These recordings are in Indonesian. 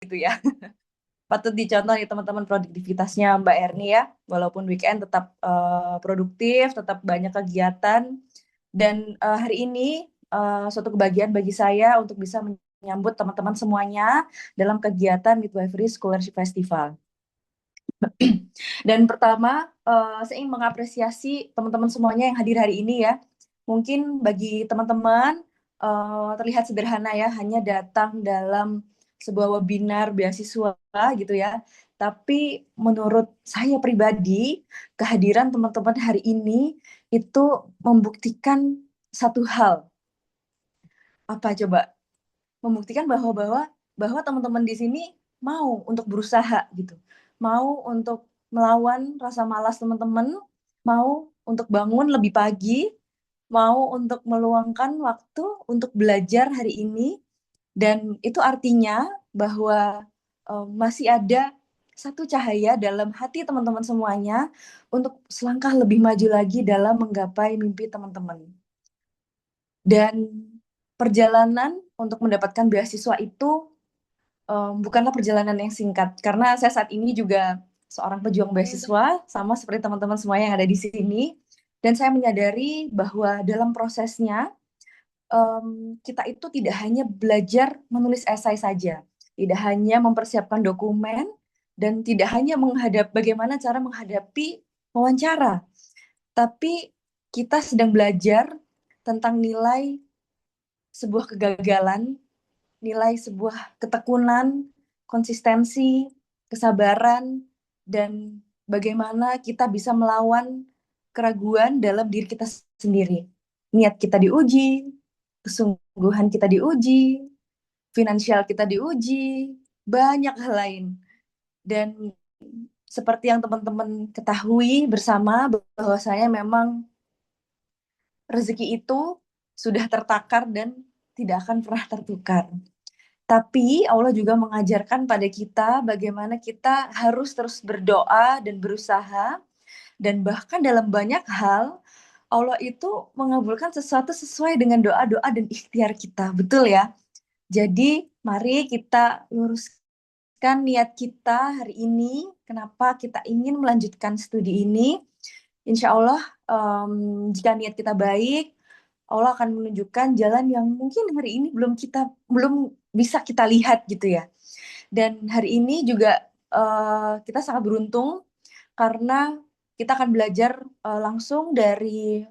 gitu ya. Patut dicontoh nih teman-teman produktivitasnya Mbak Erni ya. Walaupun weekend tetap produktif, tetap banyak kegiatan. Dan hari ini suatu kebahagiaan bagi saya untuk bisa menyambut teman-teman semuanya dalam kegiatan Midwifery Scholarship Festival. Dan pertama, saya ingin mengapresiasi teman-teman semuanya yang hadir hari ini ya. Mungkin bagi teman-teman terlihat sederhana ya, hanya datang dalam sebuah webinar beasiswa gitu ya. Tapi menurut saya pribadi, kehadiran teman-teman hari ini itu membuktikan satu hal. Apa coba? Membuktikan bahwa teman-teman di sini mau untuk berusaha gitu. Mau untuk melawan rasa malas teman-teman, mau untuk bangun lebih pagi, mau untuk meluangkan waktu untuk belajar hari ini, dan itu artinya bahwa masih ada satu cahaya dalam hati teman-teman semuanya untuk selangkah lebih maju lagi dalam menggapai mimpi teman-teman. Dan perjalanan untuk mendapatkan beasiswa itu bukanlah perjalanan yang singkat, karena saya saat ini juga seorang pejuang beasiswa, sama seperti teman-teman semua yang ada di sini. Dan saya menyadari bahwa dalam prosesnya, kita itu tidak hanya belajar menulis esai saja, tidak hanya mempersiapkan dokumen, dan tidak hanya bagaimana cara menghadapi wawancara, tapi kita sedang belajar tentang nilai sebuah kegagalan, nilai sebuah ketekunan, konsistensi, kesabaran, dan bagaimana kita bisa melawan keraguan dalam diri kita sendiri. Niat kita diuji, kesungguhan kita diuji, finansial kita diuji, banyak hal lain. Dan seperti yang teman-teman ketahui bersama, bahwa saya memang rezeki itu sudah tertakar dan tidak akan pernah tertukar. Tapi Allah juga mengajarkan pada kita bagaimana kita harus terus berdoa dan berusaha. Dan bahkan dalam banyak hal, Allah itu mengabulkan sesuatu sesuai dengan doa-doa dan ikhtiar kita. Betul ya? Jadi mari kita luruskan niat kita hari ini. Kenapa kita ingin melanjutkan studi ini? Insya Allah, jika niat kita baik, Allah akan menunjukkan jalan yang mungkin hari ini belum bisa kita lihat gitu ya. Dan hari ini juga kita sangat beruntung karena kita akan belajar langsung dari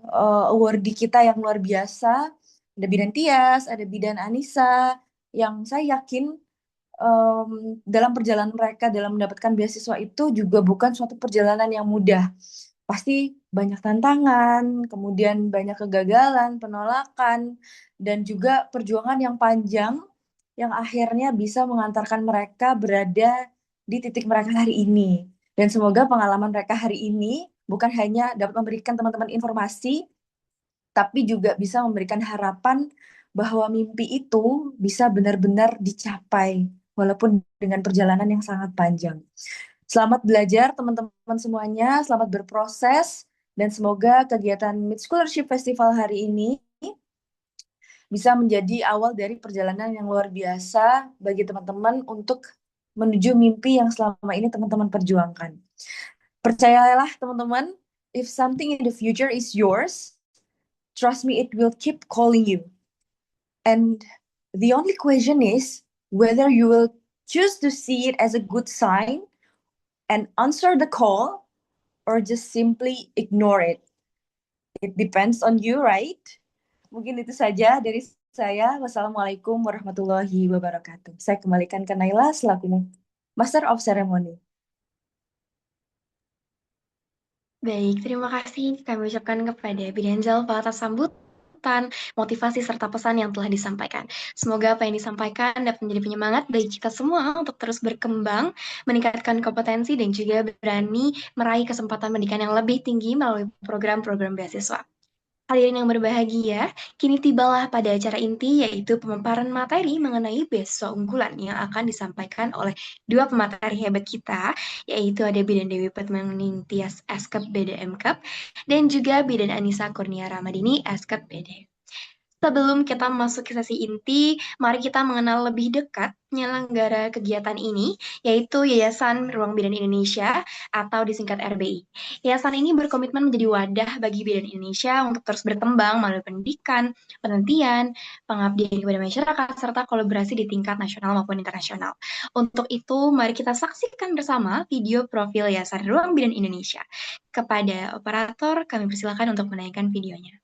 awardee kita yang luar biasa. Ada Bidan Tias, ada Bidan Anissa, yang saya yakin dalam perjalanan mereka dalam mendapatkan beasiswa itu juga bukan suatu perjalanan yang mudah. Pasti banyak tantangan, kemudian banyak kegagalan, penolakan, dan juga perjuangan yang panjang yang akhirnya bisa mengantarkan mereka berada di titik mereka hari ini. Dan semoga pengalaman mereka hari ini bukan hanya dapat memberikan teman-teman informasi, tapi juga bisa memberikan harapan bahwa mimpi itu bisa benar-benar dicapai, walaupun dengan perjalanan yang sangat panjang. Selamat belajar teman-teman semuanya, selamat berproses, dan semoga kegiatan Mid Scholarship Festival hari ini bisa menjadi awal dari perjalanan yang luar biasa bagi teman-teman untuk menuju mimpi yang selama ini teman-teman perjuangkan. Percayalah teman-teman, if something in the future is yours, trust me, it will keep calling you. And the only question is whether you will choose to see it as a good sign and answer the call, or just simply ignore it. It depends on you, right? Mungkin itu saja dari saya. Wassalamualaikum warahmatullahi wabarakatuh. Saya kembalikan ke Naila selaku Master of Ceremony. Baik, terima kasih kami ucapkan kepada Bidan Zalfa atas sambutan, motivasi, serta pesan yang telah disampaikan. Semoga apa yang disampaikan dapat menjadi penyemangat bagi kita semua untuk terus berkembang, meningkatkan kompetensi, dan juga berani meraih kesempatan pendidikan yang lebih tinggi melalui program-program beasiswa. Hadirin yang berbahagia, kini tibalah pada acara inti, yaitu pemaparan materi mengenai beasiswa unggulan yang akan disampaikan oleh dua pemateri hebat kita, yaitu ada Bidan Dewi Padmaning Tias Eskep BDM Cup dan juga Bidan Anissa Kurnia Ramadini Eskep BD. Sebelum kita masuk ke sesi inti, mari kita mengenal lebih dekat penyelenggara kegiatan ini, yaitu Yayasan Ruang Bidan Indonesia atau disingkat RBI. Yayasan ini berkomitmen menjadi wadah bagi bidan Indonesia untuk terus berkembang melalui pendidikan, penelitian, pengabdian kepada masyarakat, serta kolaborasi di tingkat nasional maupun internasional. Untuk itu, mari kita saksikan bersama video profil Yayasan Ruang Bidan Indonesia. Kepada operator, kami persilakan untuk menaikkan videonya.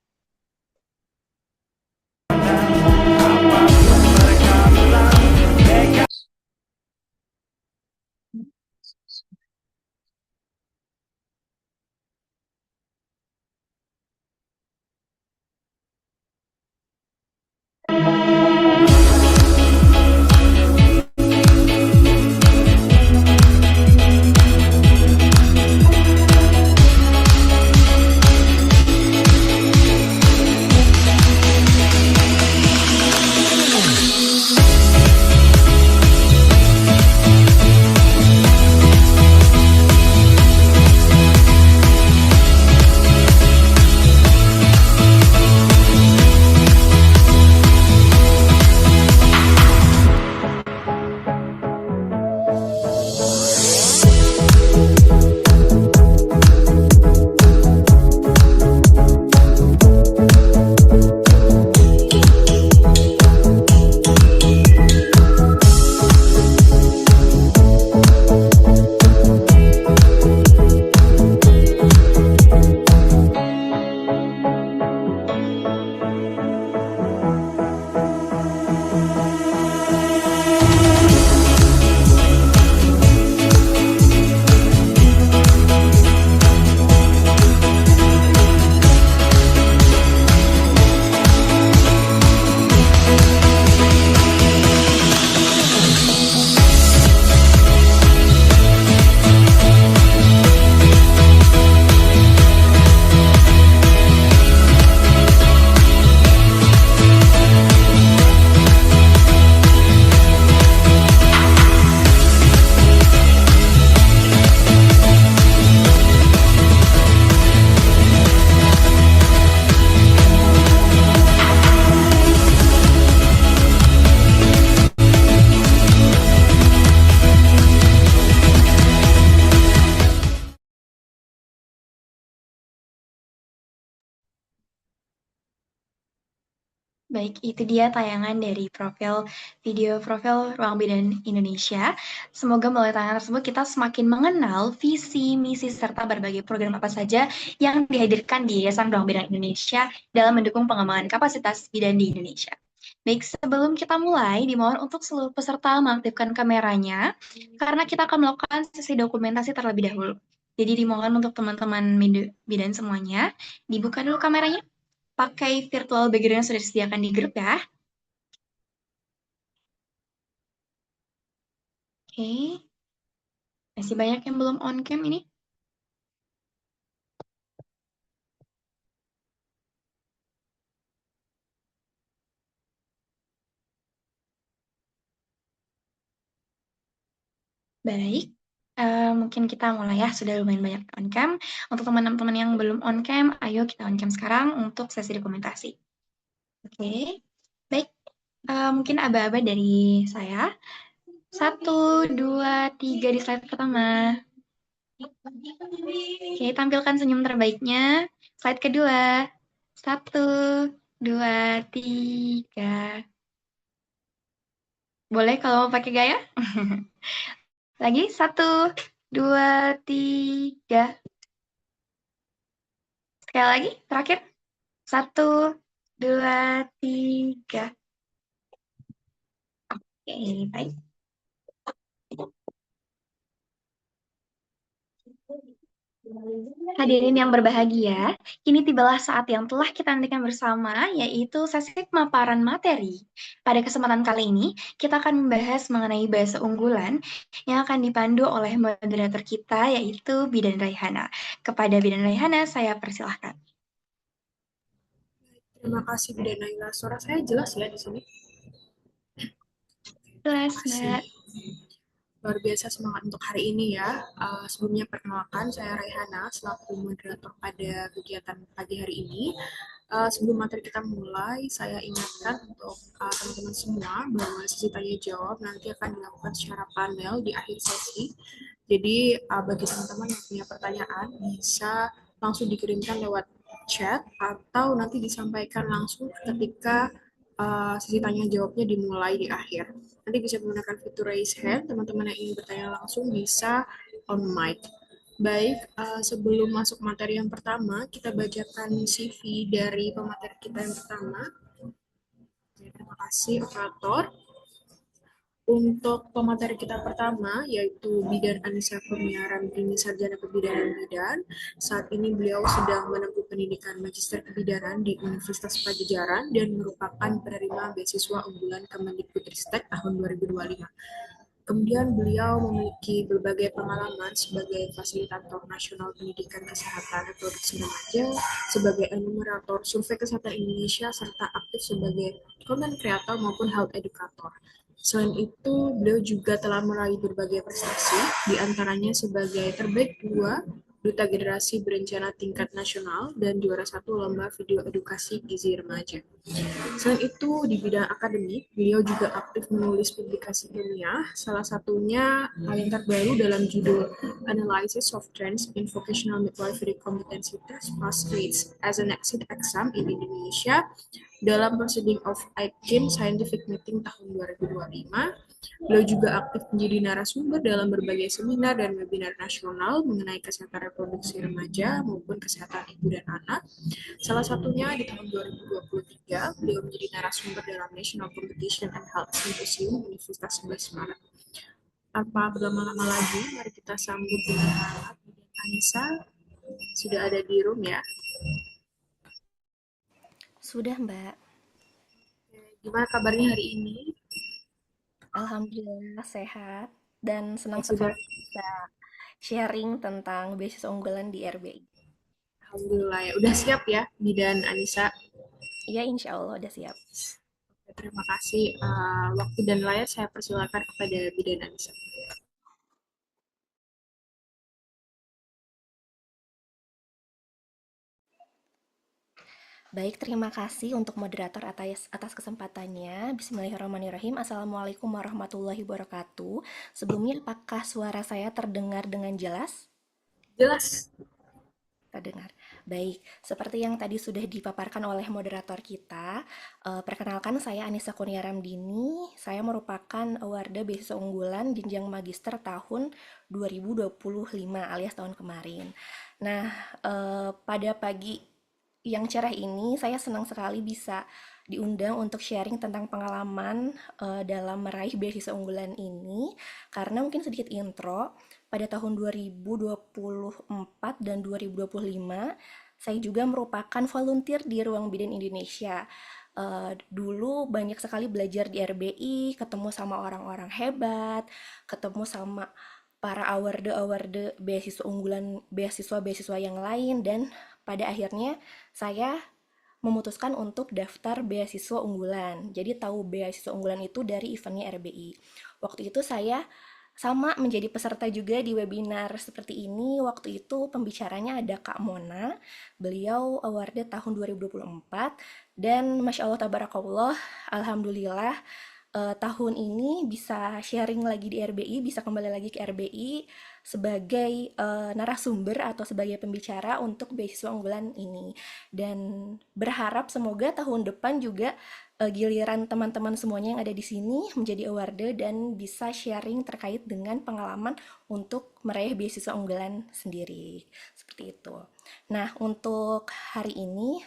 Baik, itu dia tayangan dari video profil Ruang Bidan Indonesia. Semoga melalui tayangan tersebut kita semakin mengenal visi, misi, serta berbagai program apa saja yang dihadirkan di Yayasan Ruang Bidan Indonesia dalam mendukung pengembangan kapasitas bidan di Indonesia. Baik, sebelum kita mulai, dimohon untuk seluruh peserta mengaktifkan kameranya, karena kita akan melakukan sesi dokumentasi terlebih dahulu. Jadi dimohon untuk teman-teman bidan semuanya, dibuka dulu kameranya. Pakai virtual background yang sudah disediakan di grup ya. Oke, masih banyak yang belum on cam ini. Baik, mungkin kita mulai ya, sudah lumayan banyak on cam. Untuk teman-teman yang belum on cam, ayo kita on cam sekarang untuk sesi dokumentasi. Oke, baik. Mungkin aba-aba dari saya. 1, 2, 3 di slide pertama. Oke, tampilkan senyum terbaiknya. Slide kedua. 1, 2, 3. Boleh kalau mau pakai gaya? Lagi, 1, 2, 3. Sekali lagi, terakhir. 1, 2, 3. Oke, baik. Hadirin yang berbahagia, kini tibalah saat yang telah kita nantikan bersama, yaitu sesi pemaparan materi. Pada kesempatan kali ini, kita akan membahas mengenai bahasa unggulan yang akan dipandu oleh moderator kita, yaitu Bidan Raihana. Kepada Bidan Raihana, saya persilahkan. Terima kasih Bu Naila. Suara saya jelas ya di sini? Jelas, Mbak. Luar biasa semangat untuk hari ini ya. Sebelumnya perkenalkan, saya Raihana selaku moderator pada kegiatan pagi hari ini. Sebelum materi kita mulai, saya ingatkan untuk teman-teman semua bahwa sesi tanya jawab nanti akan dilakukan secara panel di akhir sesi. Jadi bagi teman-teman yang punya pertanyaan bisa langsung dikirimkan lewat chat atau nanti disampaikan langsung ketika sesi tanya jawabnya dimulai di akhir. Nanti bisa menggunakan fitur raise hand, teman-teman yang ingin bertanya langsung bisa on mic. Baik, sebelum masuk materi yang pertama, kita bacakan CV dari pemateri kita yang pertama. Terima kasih, operator. Untuk pemateri kita pertama, yaitu Bidan Anissa Kurniawan, Sarjana Kebidanan Bidan. Saat ini beliau sedang menempuh pendidikan Magister Kebidanan di Universitas Pajajaran dan merupakan penerima beasiswa unggulan Kemendikbudristek tahun 2025. Kemudian beliau memiliki berbagai pengalaman sebagai fasilitator nasional pendidikan kesehatan reproduksi remaja, sebagai enumerator survei kesehatan Indonesia, serta aktif sebagai content creator maupun health educator. Selain itu, beliau juga telah meraih berbagai prestasi, diantaranya sebagai terbaik 2 Duta Generasi Berencana tingkat nasional dan juara 1 lomba video edukasi gizi remaja. Selain itu, di bidang akademik, beliau juga aktif menulis publikasi ilmiah, salah satunya yang terbaru dalam judul Analysis of Trends in Vocational Midwifery Competency Test Pass Rates as an Exit Exam in Indonesia dalam Proceeding of ICIM Scientific Meeting tahun 2025. Beliau juga aktif menjadi narasumber dalam berbagai seminar dan webinar nasional mengenai kesehatan reproduksi remaja maupun kesehatan ibu dan anak. Salah satunya di tahun 2023, beliau menjadi narasumber dalam National Competition and Health Symposium Universitas 11 Maret. Tanpa berlama-lama lagi, mari kita sambut dengan hangat Anissa. Sudah ada di room ya? Sudah, Mbak. Gimana kabarnya hari ini? Alhamdulillah sehat dan senang Sudah. sekali bisa sharing tentang beasiswa unggulan di RBI. Alhamdulillah ya. Udah siap ya, Bidan Anissa? Iya, insya Allah udah siap. Terima kasih. Waktu dan layar saya persilakan kepada Bidan Anissa. Baik, terima kasih untuk moderator atas kesempatannya. Bismillahirrahmanirrahim. Assalamualaikum warahmatullahi wabarakatuh. Sebelumnya, apakah suara saya terdengar dengan jelas? Jelas. Terdengar. Baik, seperti yang tadi sudah dipaparkan oleh moderator kita, perkenalkan saya Anissa Kurniaramdini. Saya merupakan awarda beasiswa unggulan jenjang magister tahun 2025 alias tahun kemarin. Nah, pada pagi yang cerah ini saya senang sekali bisa diundang untuk sharing tentang pengalaman dalam meraih beasiswa unggulan ini, karena mungkin sedikit intro. Pada tahun 2024 dan 2025 saya juga merupakan volunteer di Ruang Bidan Indonesia. Dulu banyak sekali belajar di RBI, ketemu sama orang-orang hebat, ketemu sama para awarde-awarde beasiswa unggulan, beasiswa-beasiswa yang lain, dan pada akhirnya saya memutuskan untuk daftar beasiswa unggulan. Jadi tahu beasiswa unggulan itu dari eventnya RBI. Waktu itu saya sama menjadi peserta juga di webinar seperti ini. Waktu itu pembicaranya ada Kak Mona. Beliau awarded tahun 2024 dan Masya Allah Tabarakallah, Alhamdulillah tahun ini bisa sharing lagi di RBI, bisa kembali lagi ke RBI sebagai narasumber atau sebagai pembicara untuk beasiswa unggulan ini. Dan berharap semoga tahun depan juga giliran teman-teman semuanya yang ada di sini menjadi awarde dan bisa sharing terkait dengan pengalaman untuk meraih beasiswa unggulan sendiri. Seperti itu. Nah, untuk hari ini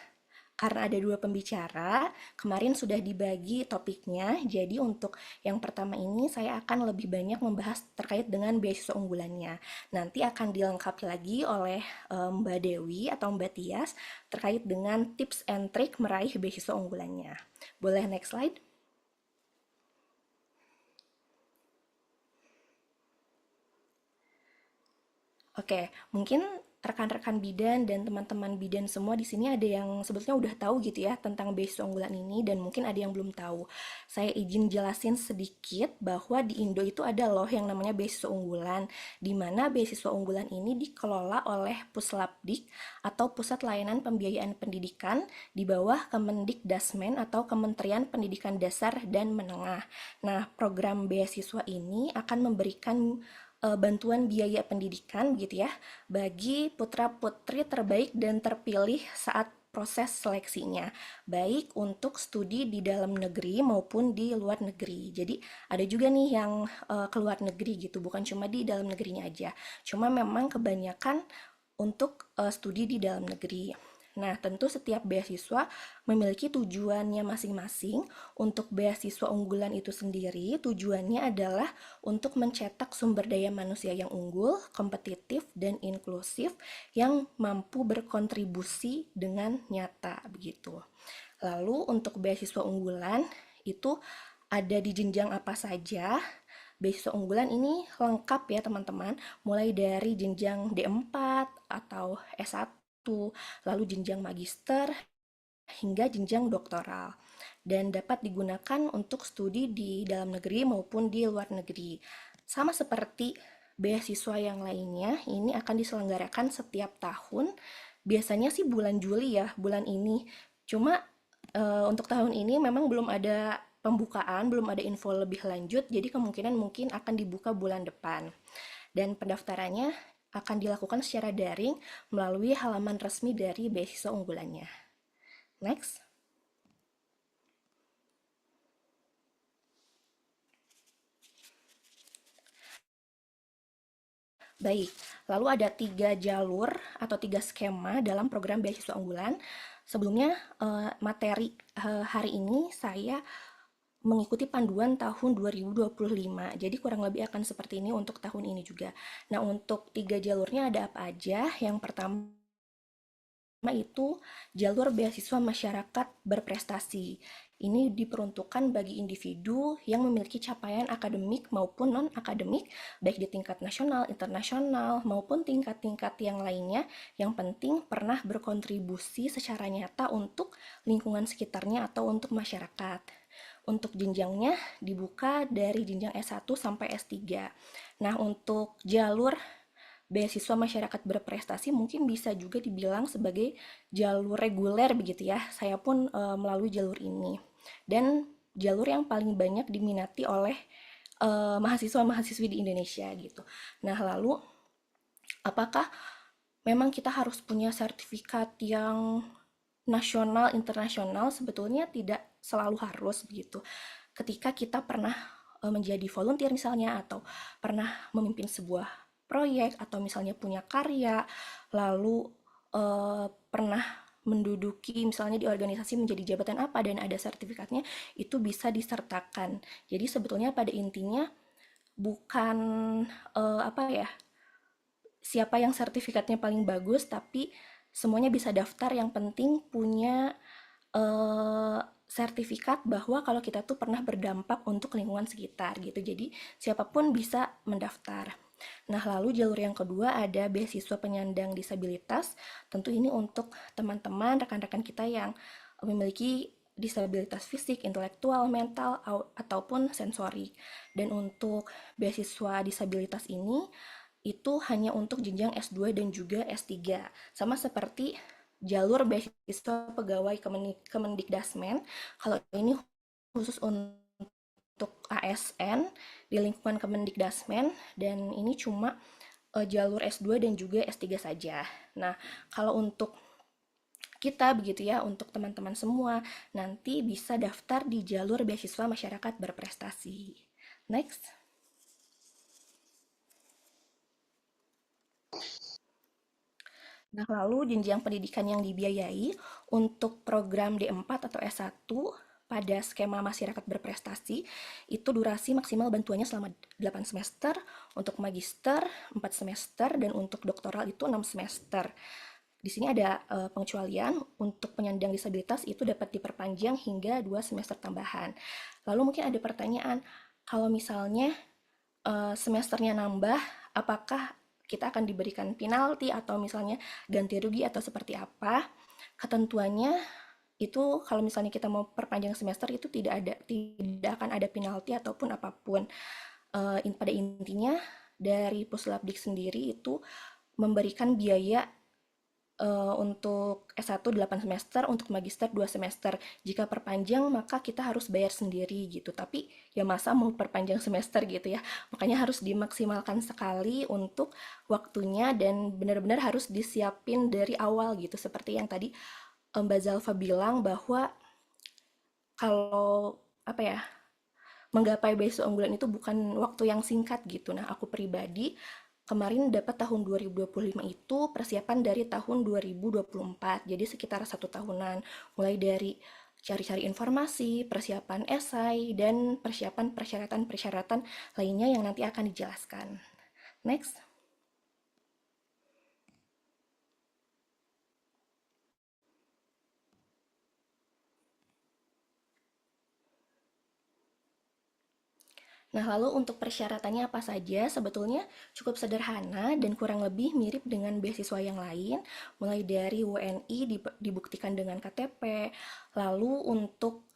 karena ada 2 pembicara, kemarin sudah dibagi topiknya. Jadi untuk yang pertama ini saya akan lebih banyak membahas terkait dengan beasiswa unggulannya. Nanti akan dilengkapi lagi oleh Mbak Dewi atau Mbak Tias terkait dengan tips and trick meraih beasiswa unggulannya. Boleh next slide? Oke, mungkin rekan-rekan bidan dan teman-teman bidan semua di sini ada yang sebetulnya udah tahu gitu ya tentang beasiswa unggulan ini dan mungkin ada yang belum tahu. Saya izin jelasin sedikit bahwa di Indo itu ada loh yang namanya beasiswa unggulan, di mana beasiswa unggulan ini dikelola oleh Puslapdik atau Pusat Layanan Pembiayaan Pendidikan di bawah Kemendikdasmen atau Kementerian Pendidikan Dasar dan Menengah. Nah, program beasiswa ini akan memberikan bantuan biaya pendidikan gitu ya bagi putra-putri terbaik dan terpilih saat proses seleksinya, baik untuk studi di dalam negeri maupun di luar negeri. Jadi ada juga nih yang ke luar negeri gitu, bukan cuma di dalam negerinya aja. Cuma memang kebanyakan untuk studi di dalam negeri. Nah, tentu setiap beasiswa memiliki tujuannya masing-masing. Untuk beasiswa unggulan itu sendiri, tujuannya adalah untuk mencetak sumber daya manusia yang unggul, kompetitif, dan inklusif yang mampu berkontribusi dengan nyata begitu. Lalu untuk beasiswa unggulan itu ada di jenjang apa saja? Beasiswa unggulan ini lengkap ya teman-teman, mulai dari jenjang D4 atau S1, lalu jenjang magister hingga jenjang doktoral dan dapat digunakan untuk studi di dalam negeri maupun di luar negeri. Sama seperti beasiswa yang lainnya, ini akan diselenggarakan setiap tahun. Biasanya sih bulan Juli ya, bulan ini. Cuma untuk tahun ini memang belum ada pembukaan, belum ada info lebih lanjut, jadi kemungkinan mungkin akan dibuka bulan depan. Dan pendaftarannya akan dilakukan secara daring melalui halaman resmi dari beasiswa unggulannya. Next. Baik, lalu ada 3 jalur atau 3 skema dalam program beasiswa unggulan. Sebelumnya materi hari ini saya mengikuti panduan tahun 2025. Jadi kurang lebih akan seperti ini untuk tahun ini juga. Nah, untuk 3 jalurnya ada apa aja? Yang pertama itu jalur beasiswa masyarakat berprestasi. Ini diperuntukkan bagi individu yang memiliki capaian akademik maupun non-akademik, baik di tingkat nasional, internasional, maupun tingkat-tingkat yang lainnya, yang penting pernah berkontribusi secara nyata untuk lingkungan sekitarnya atau untuk masyarakat. Untuk jenjangnya dibuka dari jenjang S1 sampai S3. Nah, untuk jalur beasiswa masyarakat berprestasi mungkin bisa juga dibilang sebagai jalur reguler begitu ya. Saya pun melalui jalur ini. Dan jalur yang paling banyak diminati oleh mahasiswa-mahasiswi di Indonesia gitu. Nah, lalu apakah memang kita harus punya sertifikat yang nasional, internasional? Sebetulnya tidak selalu harus begitu. Ketika kita pernah menjadi volunteer misalnya atau pernah memimpin sebuah proyek atau misalnya punya karya, lalu pernah menduduki misalnya di organisasi menjadi jabatan apa dan ada sertifikatnya, itu bisa disertakan. Jadi sebetulnya pada intinya bukan apa ya, siapa yang sertifikatnya paling bagus, tapi semuanya bisa daftar, yang penting punya sertifikat bahwa kalau kita tuh pernah berdampak untuk lingkungan sekitar gitu. Jadi siapapun bisa mendaftar. Nah, lalu jalur yang kedua ada beasiswa penyandang disabilitas. Tentu ini untuk teman-teman, rekan-rekan kita yang memiliki disabilitas fisik, intelektual, mental, ataupun sensorik. Dan untuk beasiswa disabilitas ini, itu hanya untuk jenjang S2 dan juga S3. Sama seperti jalur beasiswa pegawai Kemendikdasmen. Kalau ini khusus untuk ASN di lingkungan Kemendikdasmen dan ini cuma jalur S2 dan juga S3 saja. Nah, kalau untuk kita begitu ya, untuk teman-teman semua nanti bisa daftar di jalur beasiswa masyarakat berprestasi. Next. Nah, lalu jenjang pendidikan yang dibiayai untuk program D4 atau S1 pada skema masyarakat berprestasi, itu durasi maksimal bantuannya selama 8 semester, untuk magister 4 semester, dan untuk doktoral itu 6 semester. Di sini ada pengecualian, untuk penyandang disabilitas itu dapat diperpanjang hingga 2 semester tambahan. Lalu mungkin ada pertanyaan, kalau misalnya semesternya nambah, apakah kita akan diberikan penalti atau misalnya ganti rugi atau seperti apa. Ketentuannya itu kalau misalnya kita mau perpanjang semester itu tidak akan ada penalti ataupun apapun. Pada intinya dari Puslapdik sendiri itu memberikan biaya untuk S1 8 semester, untuk magister 2 semester. Jika perpanjang maka kita harus bayar sendiri gitu. Tapi ya masa mau perpanjang semester gitu ya. Makanya harus dimaksimalkan sekali untuk waktunya dan benar-benar harus disiapin dari awal gitu. Seperti yang tadi Mbak Zalfa bilang bahwa kalau apa ya, menggapai beasiswa unggulan itu bukan waktu yang singkat gitu. Nah, aku pribadi kemarin dapat tahun 2025 itu persiapan dari tahun 2024. Jadi sekitar 1 tahunan. Mulai dari cari-cari informasi, persiapan esai, dan persiapan persyaratan-persyaratan lainnya yang nanti akan dijelaskan. Next. Nah, lalu untuk persyaratannya apa saja? Sebetulnya cukup sederhana dan kurang lebih mirip dengan beasiswa yang lain, mulai dari WNI dibuktikan dengan KTP, lalu untuk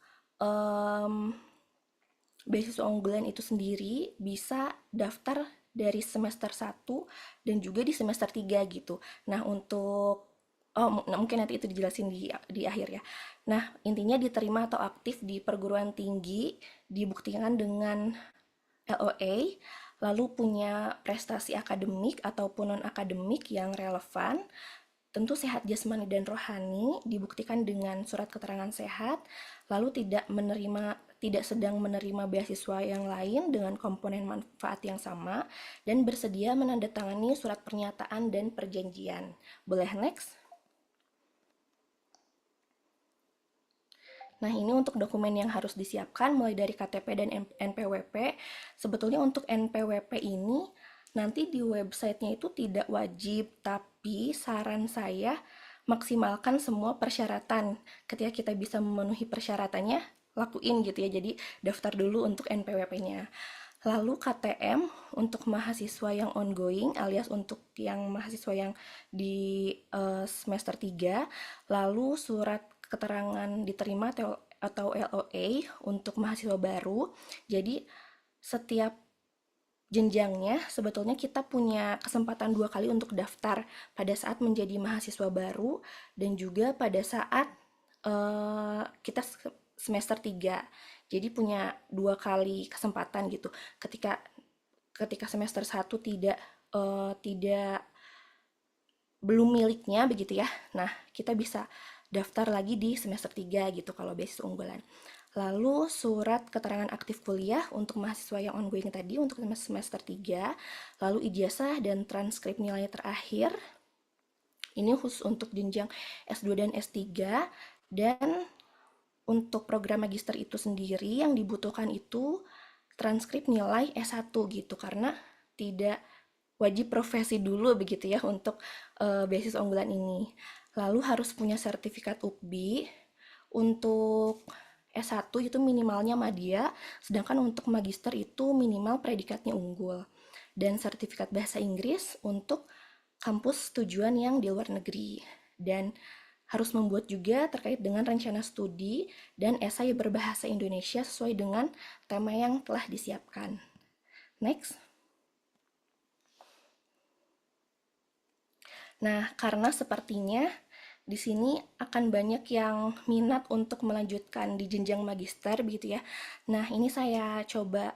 beasiswa unggulan itu sendiri bisa daftar dari semester 1 dan juga di semester 3 gitu. Nah, mungkin nanti itu dijelasin di akhir ya. Nah, intinya diterima atau aktif di perguruan tinggi dibuktikan dengan LOA, lalu punya prestasi akademik ataupun non-akademik yang relevan, tentu sehat jasmani dan rohani, dibuktikan dengan surat keterangan sehat, lalu tidak sedang menerima beasiswa yang lain dengan komponen manfaat yang sama, dan bersedia menandatangani surat pernyataan dan perjanjian. Boleh next? Nah, ini untuk dokumen yang harus disiapkan mulai dari KTP dan NPWP. Sebetulnya untuk NPWP ini nanti di websitenya itu tidak wajib, tapi saran saya maksimalkan semua persyaratan. Ketika kita bisa memenuhi persyaratannya, lakuin gitu ya. Jadi daftar dulu untuk NPWP-nya. Lalu KTM untuk mahasiswa yang ongoing alias untuk yang mahasiswa yang di semester 3, lalu surat keterangan diterima atau LOA untuk mahasiswa baru. Jadi setiap jenjangnya sebetulnya kita punya kesempatan 2 kali untuk daftar pada saat menjadi mahasiswa baru dan juga pada saat kita semester 3. Jadi punya 2 kali kesempatan gitu. Ketika semester 1 tidak belum miliknya begitu ya. Nah, kita bisa daftar lagi di semester 3 gitu kalau beasiswa unggulan. Lalu surat keterangan aktif kuliah untuk mahasiswa yang ongoing tadi untuk semester 3, lalu ijazah dan transkrip nilai terakhir. Ini khusus untuk jenjang S2 dan S3, dan untuk program magister itu sendiri yang dibutuhkan itu transkrip nilai S1 gitu, karena tidak wajib profesi dulu begitu ya untuk beasiswa unggulan ini. Lalu harus punya sertifikat UPBI. Untuk S1 itu minimalnya madya, sedangkan untuk magister itu minimal predikatnya unggul. Dan sertifikat bahasa Inggris untuk kampus tujuan yang di luar negeri. Dan harus membuat juga terkait dengan rencana studi dan esai berbahasa Indonesia sesuai dengan tema yang telah disiapkan. Next. Nah, karena sepertinya di sini akan banyak yang minat untuk melanjutkan di jenjang magister begitu ya. Nah, ini saya coba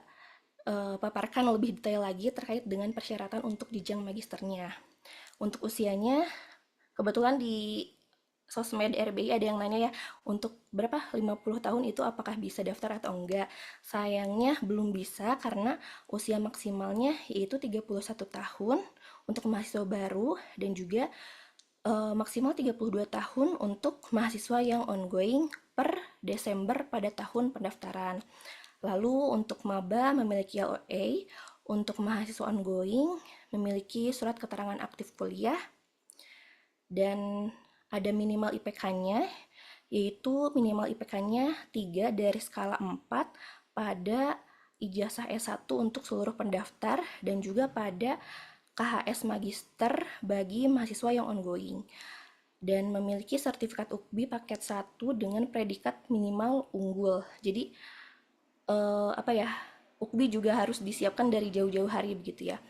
paparkan lebih detail lagi terkait dengan persyaratan untuk jenjang magisternya. Untuk usianya, kebetulan di sosmed RBI ada yang nanya ya, untuk berapa 50 tahun itu apakah bisa daftar atau enggak. Sayangnya belum bisa karena usia maksimalnya yaitu 31 tahun untuk mahasiswa baru dan juga maksimal 32 tahun untuk mahasiswa yang ongoing per Desember pada tahun pendaftaran. Lalu untuk maba memiliki LOA, untuk mahasiswa ongoing memiliki surat keterangan aktif kuliah, dan ada minimal IPK-nya, yaitu minimal IPK-nya 3 dari skala 4 pada ijazah S1 untuk seluruh pendaftar dan juga pada KHS Magister bagi mahasiswa yang ongoing dan memiliki sertifikat UKBI paket 1 dengan predikat minimal unggul. Jadi UKBI juga harus disiapkan dari jauh-jauh hari begitu ya.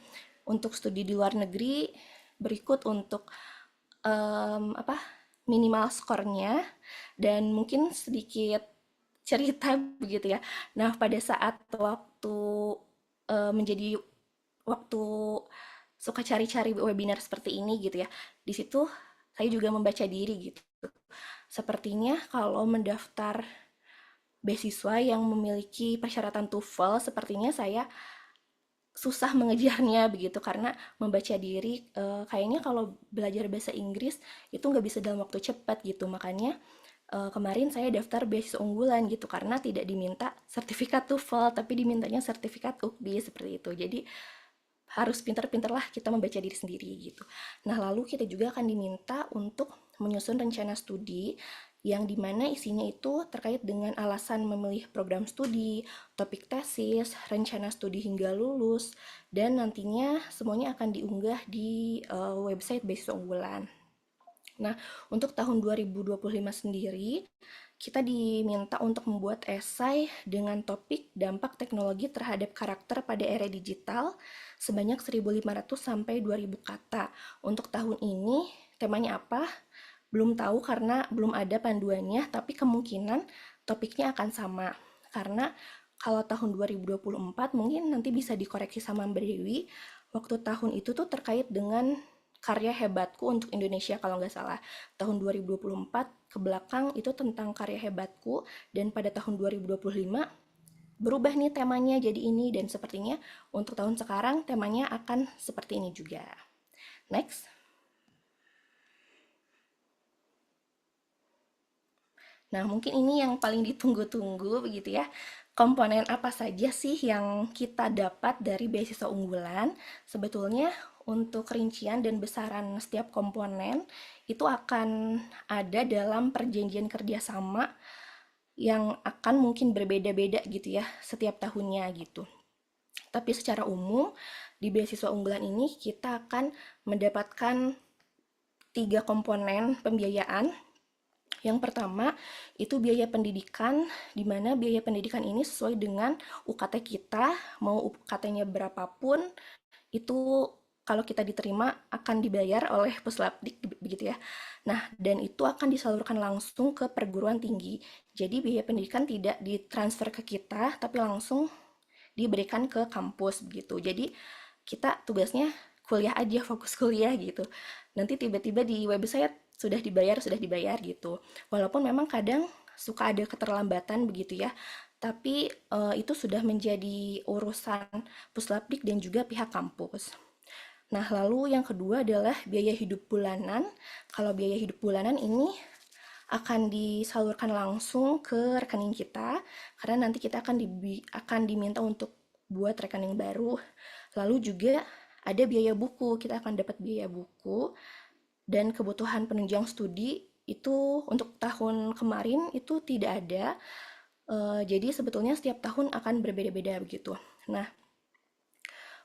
Untuk studi di luar negeri berikut untuk minimal skornya dan mungkin sedikit cerita begitu ya. Nah, pada saat waktu menjadi waktu suka cari-cari webinar seperti ini gitu ya. Di situ saya juga membaca diri gitu. Sepertinya kalau mendaftar beasiswa yang memiliki persyaratan TOEFL, sepertinya saya susah mengejarnya begitu karena membaca diri kayaknya kalau belajar bahasa Inggris itu nggak bisa dalam waktu cepat gitu. Makanya kemarin saya daftar beasiswa unggulan gitu karena tidak diminta sertifikat TOEFL tapi dimintanya sertifikat UKBI seperti itu. Jadi harus pintar-pintarlah kita membaca diri sendiri gitu. Nah, lalu kita juga akan diminta untuk menyusun rencana studi yang dimana isinya itu terkait dengan alasan memilih program studi, topik tesis, rencana studi hingga lulus, dan nantinya semuanya akan diunggah di website beasiswa unggulan. Nah, untuk tahun 2025 sendiri, kita diminta untuk membuat esai dengan topik dampak teknologi terhadap karakter pada era digital sebanyak 1.500 sampai 2.000 kata. Untuk tahun ini, temanya apa? Belum tahu karena belum ada panduannya, tapi kemungkinan topiknya akan sama. Karena kalau tahun 2024 mungkin nanti bisa dikoreksi sama Mbak Dewi, waktu tahun itu tuh terkait dengan karya hebatku untuk Indonesia kalau nggak salah. Tahun 2024 ke belakang itu tentang karya hebatku dan pada tahun 2025 berubah nih temanya jadi ini dan sepertinya untuk tahun sekarang temanya akan seperti ini juga. Next. Nah, mungkin ini yang paling ditunggu-tunggu begitu ya. Komponen apa saja sih yang kita dapat dari beasiswa unggulan? Sebetulnya untuk rincian dan besaran setiap komponen itu akan ada dalam perjanjian kerjasama yang akan mungkin berbeda-beda gitu ya setiap tahunnya gitu. Tapi secara umum di beasiswa unggulan ini kita akan mendapatkan 3 komponen pembiayaan. Yang pertama, itu biaya pendidikan, di mana biaya pendidikan ini sesuai dengan UKT kita, mau UKT-nya berapapun, itu kalau kita diterima akan dibayar oleh Puslapdik, begitu ya. Nah, dan itu akan disalurkan langsung ke perguruan tinggi. Jadi biaya pendidikan tidak ditransfer ke kita, tapi langsung diberikan ke kampus, begitu. Jadi kita tugasnya kuliah aja, fokus kuliah gitu. Nanti tiba-tiba di website sudah dibayar gitu. Walaupun memang kadang suka ada keterlambatan begitu ya, tapi itu sudah menjadi urusan Puslapdik dan juga pihak kampus. Nah, lalu yang kedua adalah biaya hidup bulanan. Kalau biaya hidup bulanan ini akan disalurkan langsung ke rekening kita, karena nanti kita akan diminta untuk buat rekening baru. Lalu juga ada biaya buku, kita akan dapat biaya buku. Dan kebutuhan penunjang studi itu untuk tahun kemarin itu tidak ada. Jadi sebetulnya setiap tahun akan berbeda-beda begitu. Nah,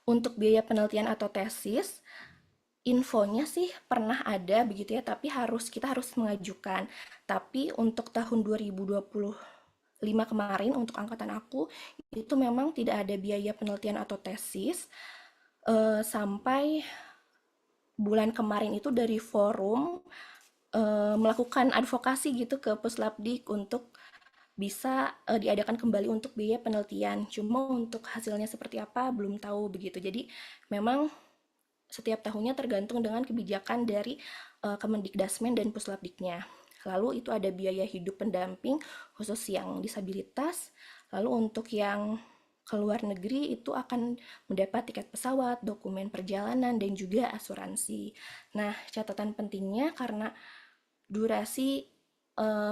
untuk biaya penelitian atau tesis, infonya sih pernah ada begitu ya, tapi kita harus mengajukan. Tapi untuk tahun 2025 kemarin untuk angkatan aku itu memang tidak ada biaya penelitian atau tesis sampai bulan kemarin itu dari forum melakukan advokasi gitu ke Puslapdik untuk bisa diadakan kembali untuk biaya penelitian. Cuma untuk hasilnya seperti apa belum tahu begitu. Jadi memang setiap tahunnya tergantung dengan kebijakan dari Kemendikdasmen dan Puslapdiknya. Lalu itu ada biaya hidup pendamping khusus yang disabilitas. Lalu untuk yang ke luar negeri itu akan mendapat tiket pesawat, dokumen perjalanan, dan juga asuransi. Nah, catatan pentingnya karena durasi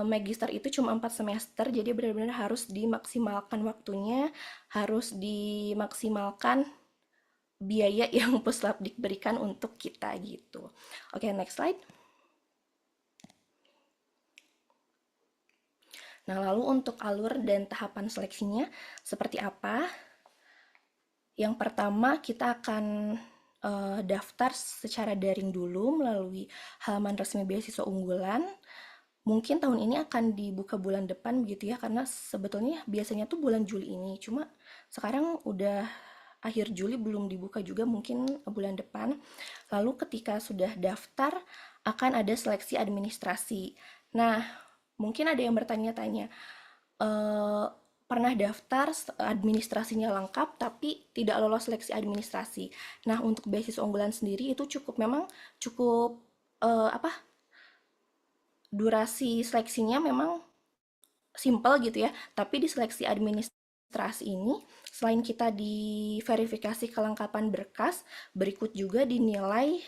magister itu cuma 4 semester, jadi benar-benar harus dimaksimalkan waktunya, harus dimaksimalkan biaya yang Puslapdik berikan untuk kita gitu. Oke, next slide. Nah, lalu untuk alur dan tahapan seleksinya seperti apa? Yang pertama kita akan daftar secara daring dulu melalui halaman resmi beasiswa unggulan. Mungkin tahun ini akan dibuka bulan depan begitu ya, karena sebetulnya biasanya tuh bulan Juli ini. Cuma sekarang udah akhir Juli belum dibuka juga, mungkin bulan depan. Lalu ketika sudah daftar akan ada seleksi administrasi. Nah, mungkin ada yang bertanya-tanya, eh, pernah daftar administrasinya lengkap tapi tidak lolos seleksi administrasi. Nah, untuk beasiswa unggulan sendiri itu memang cukup apa, durasi seleksinya memang simple gitu ya, tapi di seleksi administrasi ini selain kita diverifikasi kelengkapan berkas, berikut juga dinilai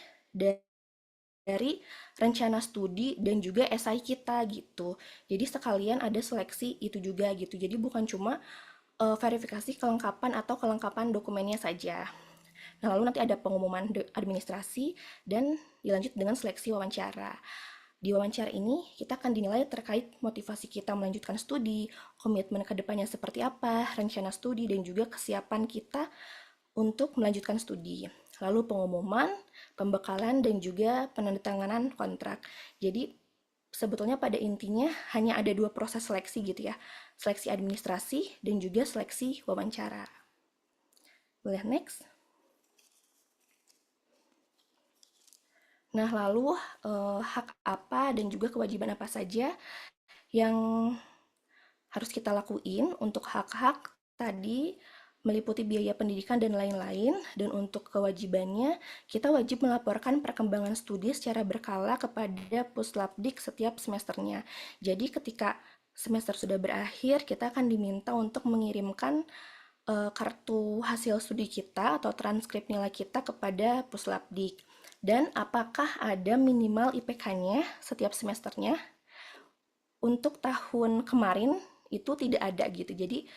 dari rencana studi dan juga esai kita gitu. Jadi sekalian ada seleksi itu juga gitu. Jadi bukan cuma verifikasi kelengkapan atau kelengkapan dokumennya saja. Nah, lalu nanti ada pengumuman administrasi dan dilanjut dengan seleksi wawancara. Di wawancara ini, kita akan dinilai terkait motivasi kita melanjutkan studi, komitmen ke depannya seperti apa, rencana studi, dan juga kesiapan kita untuk melanjutkan studi. Lalu pengumuman, pembekalan, dan juga penandatanganan kontrak. Jadi, sebetulnya pada intinya hanya ada 2 proses seleksi gitu ya. Seleksi administrasi dan juga seleksi wawancara. Boleh next? Nah, lalu hak apa dan juga kewajiban apa saja yang harus kita lakuin? Untuk hak-hak tadi meliputi biaya pendidikan dan lain-lain, dan untuk kewajibannya kita wajib melaporkan perkembangan studi secara berkala kepada Puslapdik setiap semesternya. Jadi ketika semester sudah berakhir, kita akan diminta untuk mengirimkan kartu hasil studi kita atau transkrip nilai kita kepada Puslapdik. Dan apakah ada minimal IPK-nya setiap semesternya? Untuk tahun kemarin itu tidak ada gitu. Jadi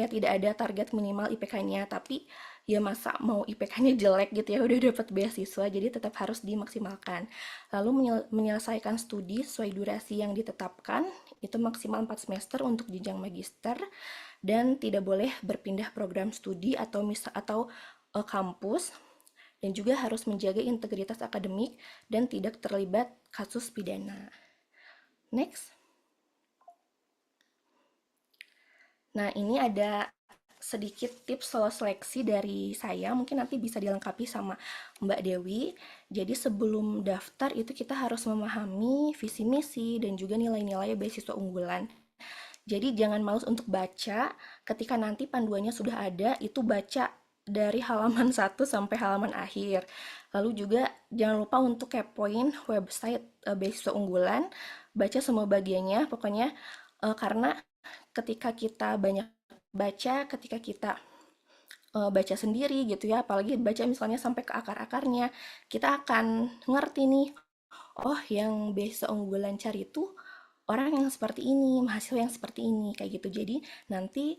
tidak ada target minimal IPK-nya, tapi ya masa mau IPK-nya jelek gitu ya udah dapat beasiswa, jadi tetap harus dimaksimalkan. Lalu menyelesaikan studi sesuai durasi yang ditetapkan, itu maksimal 4 semester untuk jenjang magister, dan tidak boleh berpindah program studi atau kampus, dan juga harus menjaga integritas akademik dan tidak terlibat kasus pidana. Next. Nah, ini ada sedikit tips soal seleksi dari saya, mungkin nanti bisa dilengkapi sama Mbak Dewi. Jadi sebelum daftar itu kita harus memahami visi misi dan juga nilai-nilai beasiswa unggulan. Jadi jangan malas untuk baca, ketika nanti panduannya sudah ada, itu baca dari halaman 1 sampai halaman akhir. Lalu juga jangan lupa untuk kepoin website beasiswa unggulan, baca semua bagiannya, pokoknya karena ketika kita banyak baca, ketika kita baca sendiri gitu ya, apalagi baca misalnya sampai ke akar-akarnya, kita akan ngerti nih, oh yang beasiswa unggulan cari itu orang yang seperti ini, mahasiswa yang seperti ini, kayak gitu. Jadi nanti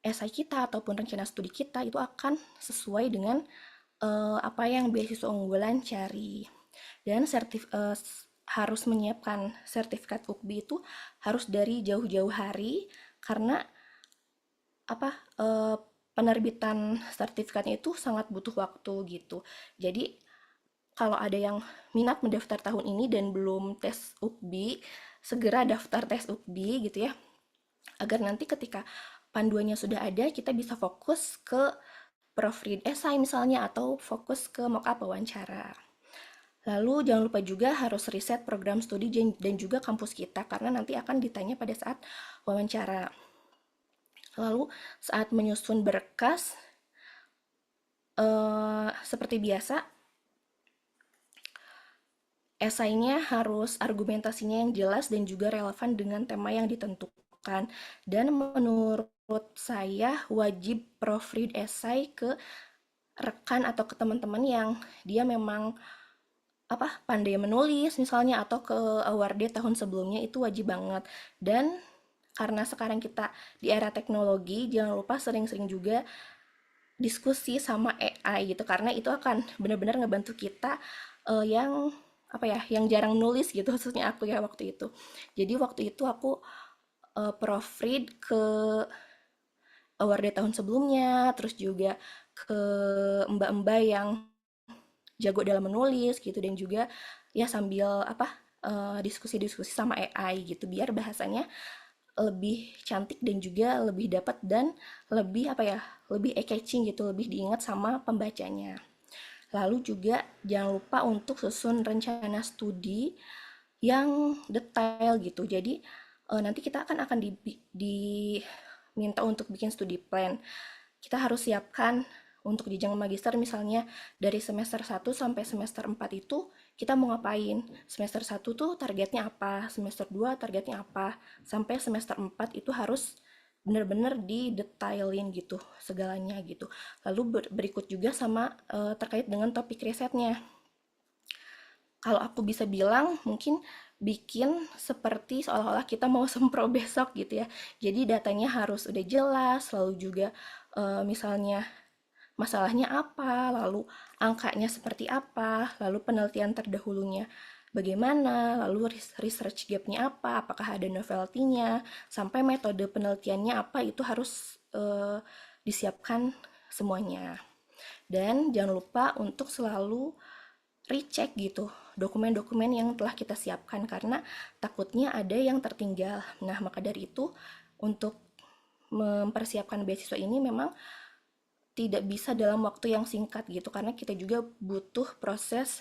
esai kita ataupun rencana studi kita itu akan sesuai dengan apa yang beasiswa unggulan cari. Dan harus menyiapkan sertifikat UKBI itu harus dari jauh-jauh hari, karena penerbitan sertifikatnya itu sangat butuh waktu gitu. Jadi kalau ada yang minat mendaftar tahun ini dan belum tes UKBI, segera daftar tes UKBI gitu ya, agar nanti ketika panduannya sudah ada, kita bisa fokus ke proofread esai misalnya, atau fokus ke mock-up wawancara. Lalu jangan lupa juga harus riset program studi dan juga kampus kita, karena nanti akan ditanya pada saat wawancara. Lalu saat menyusun berkas, seperti biasa, esainya harus argumentasinya yang jelas dan juga relevan dengan tema yang ditentukan. Dan menurut saya wajib proofread esai ke rekan atau ke teman-teman yang dia memang pandai menulis misalnya, atau ke awarded tahun sebelumnya, itu wajib banget. Dan karena sekarang kita di era teknologi, jangan lupa sering-sering juga diskusi sama AI gitu, karena itu akan benar-benar ngebantu kita yang jarang nulis gitu, khususnya aku ya waktu itu. Jadi waktu itu aku proofread ke awarded tahun sebelumnya, terus juga ke mbak-mbak yang jago dalam menulis gitu, dan juga ya sambil diskusi-diskusi sama AI gitu, biar bahasanya lebih cantik dan juga lebih dapat dan lebih lebih eye-catching gitu, lebih diingat sama pembacanya. Lalu juga jangan lupa untuk susun rencana studi yang detail gitu. Jadi nanti kita akan diminta untuk bikin studi plan. Kita harus siapkan untuk jenjang magister, misalnya dari semester 1 sampai semester 4 itu kita mau ngapain. Semester 1 tuh targetnya apa, semester 2 targetnya apa, sampai semester 4 itu harus benar-benar didetailin gitu segalanya gitu. Lalu berikut juga sama terkait dengan topik risetnya. Kalau aku bisa bilang mungkin bikin seperti seolah-olah kita mau sempro besok gitu ya. Jadi datanya harus udah jelas, lalu juga misalnya masalahnya apa, lalu angkanya seperti apa, lalu penelitian terdahulunya bagaimana, lalu research gap-nya apa, apakah ada novelty-nya, sampai metode penelitiannya apa, itu harus disiapkan semuanya. Dan jangan lupa untuk selalu recheck gitu dokumen-dokumen yang telah kita siapkan, karena takutnya ada yang tertinggal. Nah, maka dari itu untuk mempersiapkan beasiswa ini memang tidak bisa dalam waktu yang singkat gitu, karena kita juga butuh proses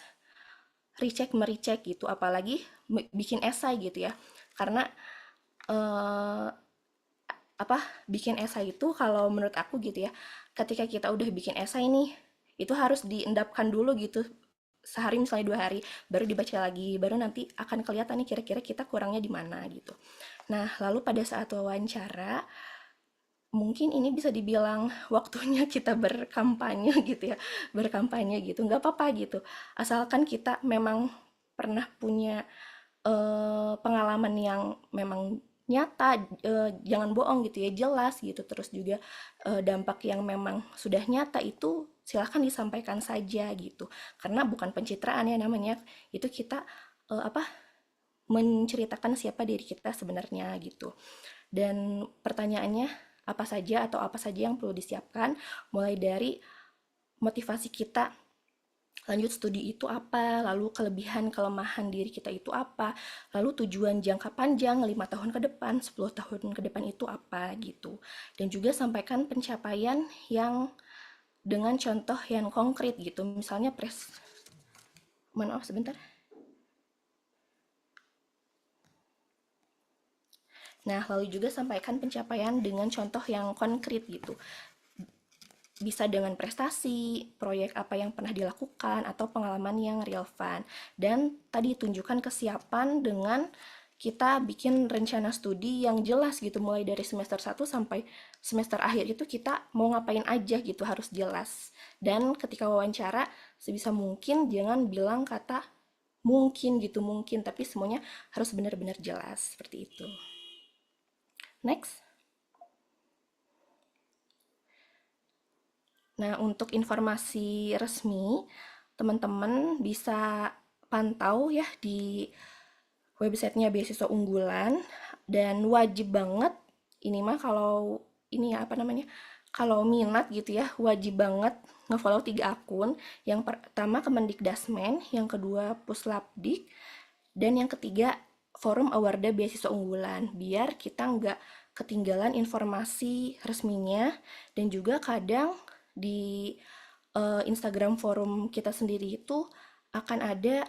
recheck merecheck gitu, apalagi bikin esai gitu ya. Karena eh, bikin esai itu kalau menurut aku gitu ya, ketika kita udah bikin esai nih, itu harus diendapkan dulu gitu, sehari misalnya 2 hari, baru dibaca lagi, baru nanti akan kelihatan nih kira-kira kita kurangnya di mana gitu. Nah, lalu pada saat wawancara mungkin ini bisa dibilang waktunya kita berkampanye gitu ya, berkampanye gitu, nggak apa-apa gitu, asalkan kita memang pernah punya pengalaman yang memang nyata, jangan bohong gitu ya, jelas gitu, terus juga dampak yang memang sudah nyata itu silahkan disampaikan saja gitu, karena bukan pencitraan ya namanya, itu kita menceritakan siapa diri kita sebenarnya gitu. Dan pertanyaannya apa saja atau apa saja yang perlu disiapkan, mulai dari motivasi kita lanjut studi itu apa, lalu kelebihan kelemahan diri kita itu apa, lalu tujuan jangka panjang 5 tahun ke depan, 10 tahun ke depan itu apa gitu. Dan juga sampaikan pencapaian yang dengan contoh yang konkret gitu, misalnya maaf sebentar. Nah, lalu juga sampaikan pencapaian dengan contoh yang konkret gitu. Bisa dengan prestasi, proyek apa yang pernah dilakukan, atau pengalaman yang relevan. Dan tadi tunjukkan kesiapan dengan kita bikin rencana studi yang jelas gitu, mulai dari semester 1 sampai semester akhir itu kita mau ngapain aja gitu, harus jelas. Dan ketika wawancara, sebisa mungkin jangan bilang kata mungkin gitu, mungkin, tapi semuanya harus benar-benar jelas, seperti itu. Next. Nah, untuk informasi resmi, teman-teman bisa pantau ya di websitenya Beasiswa Unggulan, dan wajib banget ini mah kalau ini ya kalau minat gitu ya, wajib banget ngefollow 3 akun. Yang pertama Kemendikdasmen, yang kedua Puslapdik, dan yang ketiga Forum Awarda Beasiswa Unggulan, biar kita nggak ketinggalan informasi resminya. Dan juga kadang di Instagram forum kita sendiri itu akan ada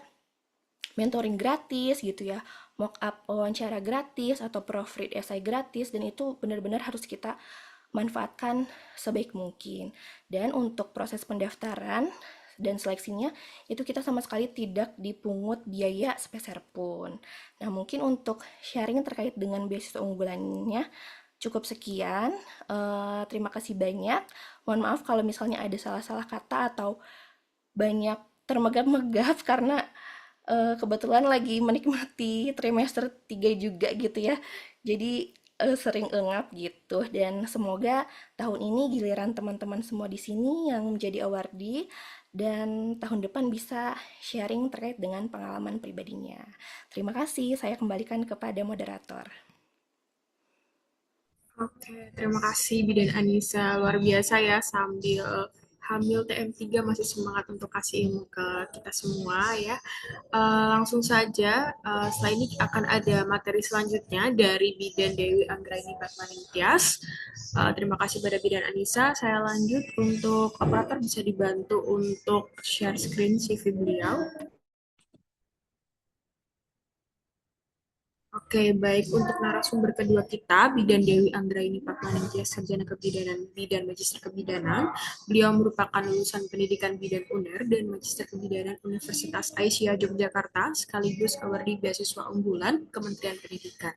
mentoring gratis gitu ya, mock up wawancara gratis atau proofread essay gratis, dan itu benar-benar harus kita manfaatkan sebaik mungkin. Dan untuk proses pendaftaran dan seleksinya itu kita sama sekali tidak dipungut biaya sepeser pun. Nah, mungkin untuk sharing terkait dengan beasiswa unggulannya cukup sekian. Terima kasih banyak. Mohon maaf kalau misalnya ada salah-salah kata atau banyak termegap-megap karena kebetulan lagi menikmati trimester 3 juga gitu ya. Jadi sering engap gitu, dan semoga tahun ini giliran teman-teman semua di sini yang menjadi awardee, dan tahun depan bisa sharing terkait dengan pengalaman pribadinya. Terima kasih, saya kembalikan kepada moderator. Oke, terima kasih Bidan Anissa, luar biasa ya, sambil Hamil TM3 masih semangat untuk kasih ilmu ke kita semua ya. Langsung saja, setelah ini akan ada materi selanjutnya dari Bidan Dewi Anggraini Patmaningtyas. Terima kasih pada Bidan Anissa. Saya lanjut untuk operator bisa dibantu untuk share screen CV beliau. Oke, baik. Untuk narasumber kedua kita, Bidan Dewi Anggraini Patmaningtyas, Sarjana Kebidanan, Bidan Magister Kebidanan. Beliau merupakan lulusan pendidikan Bidan UNER dan Magister Kebidanan Universitas Aisyah Yogyakarta, sekaligus awardee beasiswa unggulan Kementerian Pendidikan.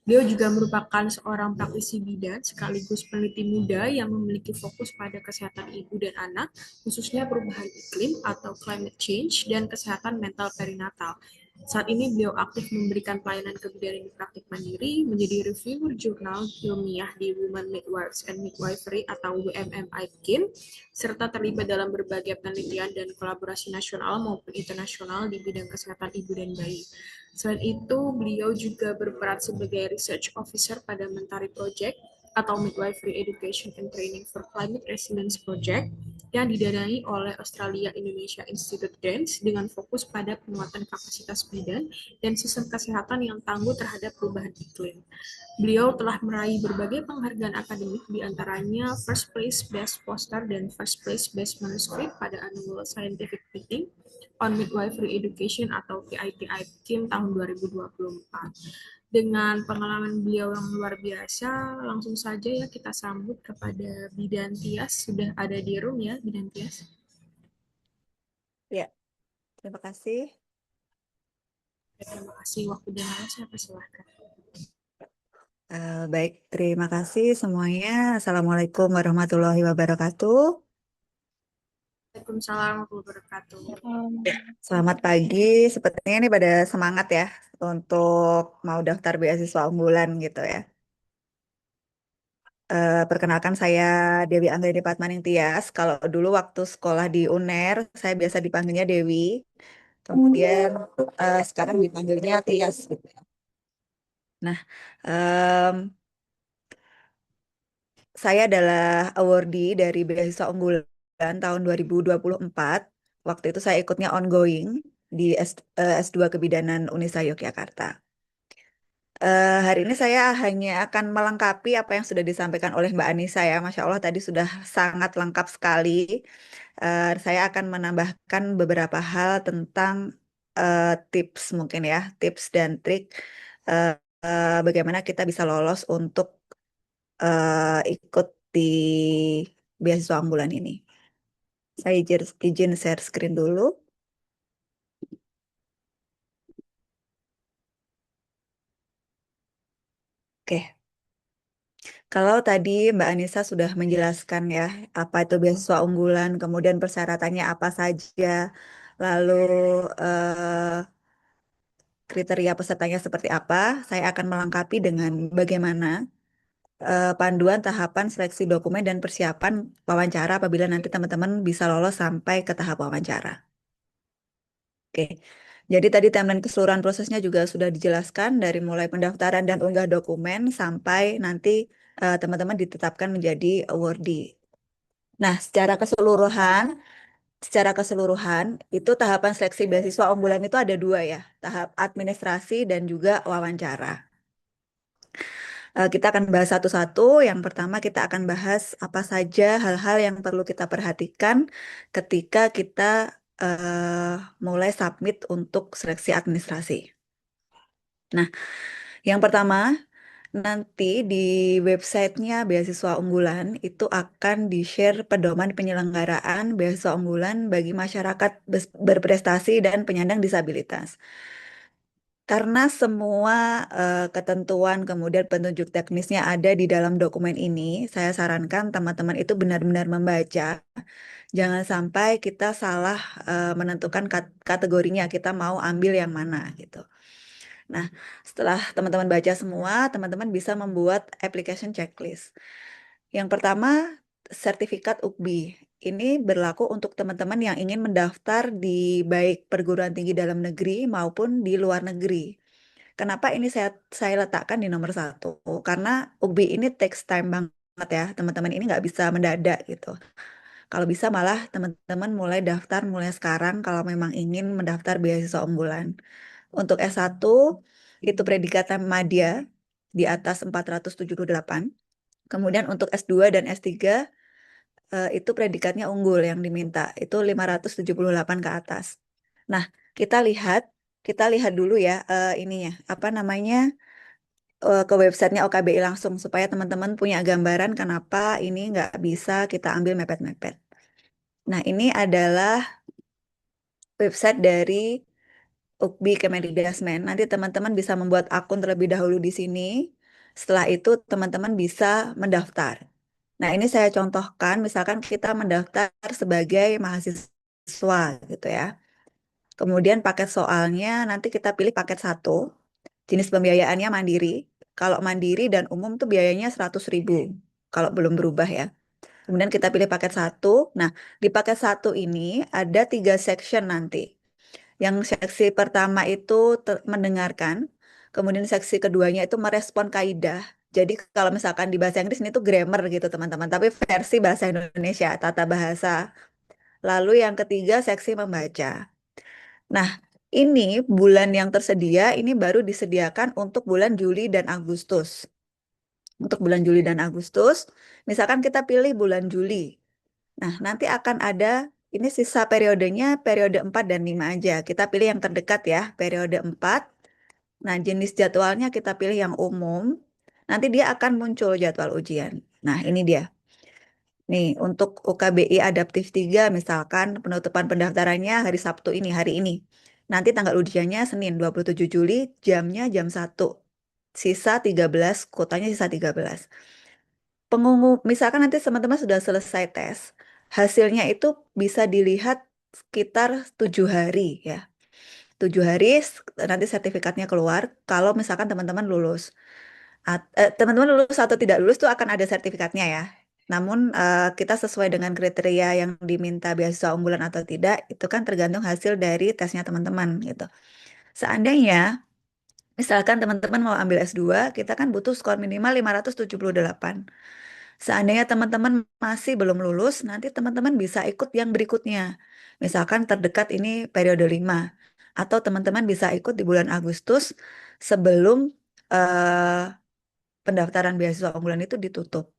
Beliau juga merupakan seorang praktisi bidan sekaligus peneliti muda yang memiliki fokus pada kesehatan ibu dan anak, khususnya perubahan iklim atau climate change dan kesehatan mental perinatal. Saat ini beliau aktif memberikan pelayanan kebidanan di praktik mandiri, menjadi reviewer jurnal ilmiah di Women Midwives and Midwifery atau WMMIKIM, serta terlibat dalam berbagai penelitian dan kolaborasi nasional maupun internasional di bidang kesehatan ibu dan bayi. Selain itu, beliau juga berperan sebagai research officer pada Mentari Project atau Midwifery Education and Training for Climate Resilience Project yang didanai oleh Australia Indonesia Institute Dance dengan fokus pada penguatan kapasitas bidan dan sistem kesehatan yang tangguh terhadap perubahan iklim. Beliau telah meraih berbagai penghargaan akademik, diantaranya First Place Best Poster dan First Place Best Manuscript pada Annual Scientific Meeting on Midwifery Education atau PITI KIM tahun 2024. Dengan pengalaman beliau yang luar biasa, langsung saja ya kita sambut kepada Bidan Tias. Sudah ada di room ya, Bidan Tias. Ya, terima kasih. Terima kasih. Waktu dan saya persilahkan. Baik, terima kasih semuanya. Assalamualaikum warahmatullahi wabarakatuh. Waalaikumsalam warahmatullahi wabarakatuh. Ya, selamat pagi. Sepertinya ini pada semangat ya untuk mau daftar beasiswa unggulan gitu ya. Perkenalkan saya Dewi Anggraini Patmaningtyas. Kalau dulu waktu sekolah di UNER, saya biasa dipanggilnya Dewi. Kemudian sekarang dipanggilnya Tias gitu ya. Nah, em, saya adalah awardee dari beasiswa unggulan tahun 2024. Waktu itu saya ikutnya ongoing di S2 Kebidanan Unisa Yogyakarta. Hari ini saya hanya akan melengkapi apa yang sudah disampaikan oleh Mbak Anissa ya. Masya Allah tadi sudah sangat lengkap sekali. Saya akan menambahkan beberapa hal tentang tips mungkin ya, tips dan trik eh, bagaimana kita bisa lolos untuk ikut di beasiswa unggulan ini. Saya izin share screen dulu. Oke, kalau tadi Mbak Anissa sudah menjelaskan ya apa itu beasiswa unggulan, kemudian persyaratannya apa saja, lalu kriteria pesertanya seperti apa, saya akan melengkapi dengan bagaimana panduan tahapan seleksi dokumen dan persiapan wawancara apabila nanti teman-teman bisa lolos sampai ke tahap wawancara. Oke, jadi tadi timeline keseluruhan prosesnya juga sudah dijelaskan dari mulai pendaftaran dan unggah dokumen sampai nanti teman-teman ditetapkan menjadi awardee. Nah, secara keseluruhan itu tahapan seleksi beasiswa unggulan itu ada dua ya, tahap administrasi dan juga wawancara. Kita akan bahas satu-satu. Yang pertama kita akan bahas apa saja hal-hal yang perlu kita perhatikan ketika kita mulai submit untuk seleksi administrasi. Nah, yang pertama nanti di websitenya beasiswa unggulan itu akan di-share pedoman penyelenggaraan beasiswa unggulan bagi masyarakat berprestasi dan penyandang disabilitas. Karena semua ketentuan kemudian petunjuk teknisnya ada di dalam dokumen ini, saya sarankan teman-teman itu benar-benar membaca. Jangan sampai kita salah menentukan kategorinya, kita mau ambil yang mana gitu. Nah, setelah teman-teman baca semua, teman-teman bisa membuat application checklist. Yang pertama, sertifikat UKBI. Ini berlaku untuk teman-teman yang ingin mendaftar di baik perguruan tinggi dalam negeri maupun di luar negeri. Kenapa ini saya letakkan di nomor 1? Karena UKBI ini takes time banget ya, teman-teman ini nggak bisa mendadak gitu. Kalau bisa malah teman-teman mulai daftar mulai sekarang kalau memang ingin mendaftar beasiswa unggulan. Untuk S1 itu predikatnya madya di atas 478. Kemudian untuk S2 dan S3 itu predikatnya unggul yang diminta, itu 578 ke atas. Nah, kita lihat kita lihat dulu ya ininya, apa namanya, ke websitenya OKBI langsung supaya teman-teman punya gambaran kenapa ini nggak bisa kita ambil mepet-mepet. Nah, ini adalah website dari UKBI Kemendikbudrismen. Nanti teman-teman bisa membuat akun terlebih dahulu di sini. Setelah itu teman-teman bisa mendaftar. Nah, ini saya contohkan, misalkan kita mendaftar sebagai mahasiswa gitu ya. Kemudian paket soalnya nanti kita pilih paket 1. Jenis pembiayaannya mandiri. Kalau mandiri dan umum tuh biayanya 100.000. Kalau belum berubah ya. Kemudian kita pilih paket 1. Nah, di paket 1 ini ada 3 section nanti. Yang seksi pertama itu mendengarkan, kemudian seksi keduanya itu merespon kaidah. Jadi kalau misalkan di bahasa Inggris ini tuh grammar gitu teman-teman, tapi versi bahasa Indonesia, tata bahasa. Lalu yang ketiga seksi membaca. Nah, ini bulan yang tersedia ini baru disediakan untuk bulan Juli dan Agustus. Untuk bulan Juli dan Agustus, misalkan kita pilih bulan Juli. Nah, nanti akan ada, ini sisa periodenya periode 4 dan 5 aja. Kita pilih yang terdekat ya, periode 4. Nah, jenis jadwalnya kita pilih yang umum. Nanti dia akan muncul jadwal ujian. Nah, ini dia. Nih, untuk UKBI Adaptif 3, misalkan penutupan pendaftarannya hari Sabtu ini, hari ini. Nanti tanggal ujiannya Senin 27 Juli, jamnya jam 1. Sisa 13, kuotanya sisa 13. Misalkan nanti teman-teman sudah selesai tes, hasilnya itu bisa dilihat sekitar 7 hari ya. 7 hari nanti sertifikatnya keluar. Kalau misalkan teman-teman lulus, teman-teman lulus atau tidak lulus tuh akan ada sertifikatnya ya. Namun kita sesuai dengan kriteria yang diminta beasiswa unggulan atau tidak, itu kan tergantung hasil dari tesnya teman-teman gitu. Seandainya misalkan teman-teman mau ambil S2, kita kan butuh skor minimal 578. Seandainya teman-teman masih belum lulus, nanti teman-teman bisa ikut yang berikutnya. Misalkan terdekat ini periode 5. Atau teman-teman bisa ikut di bulan Agustus sebelum eh, pendaftaran beasiswa unggulan itu ditutup.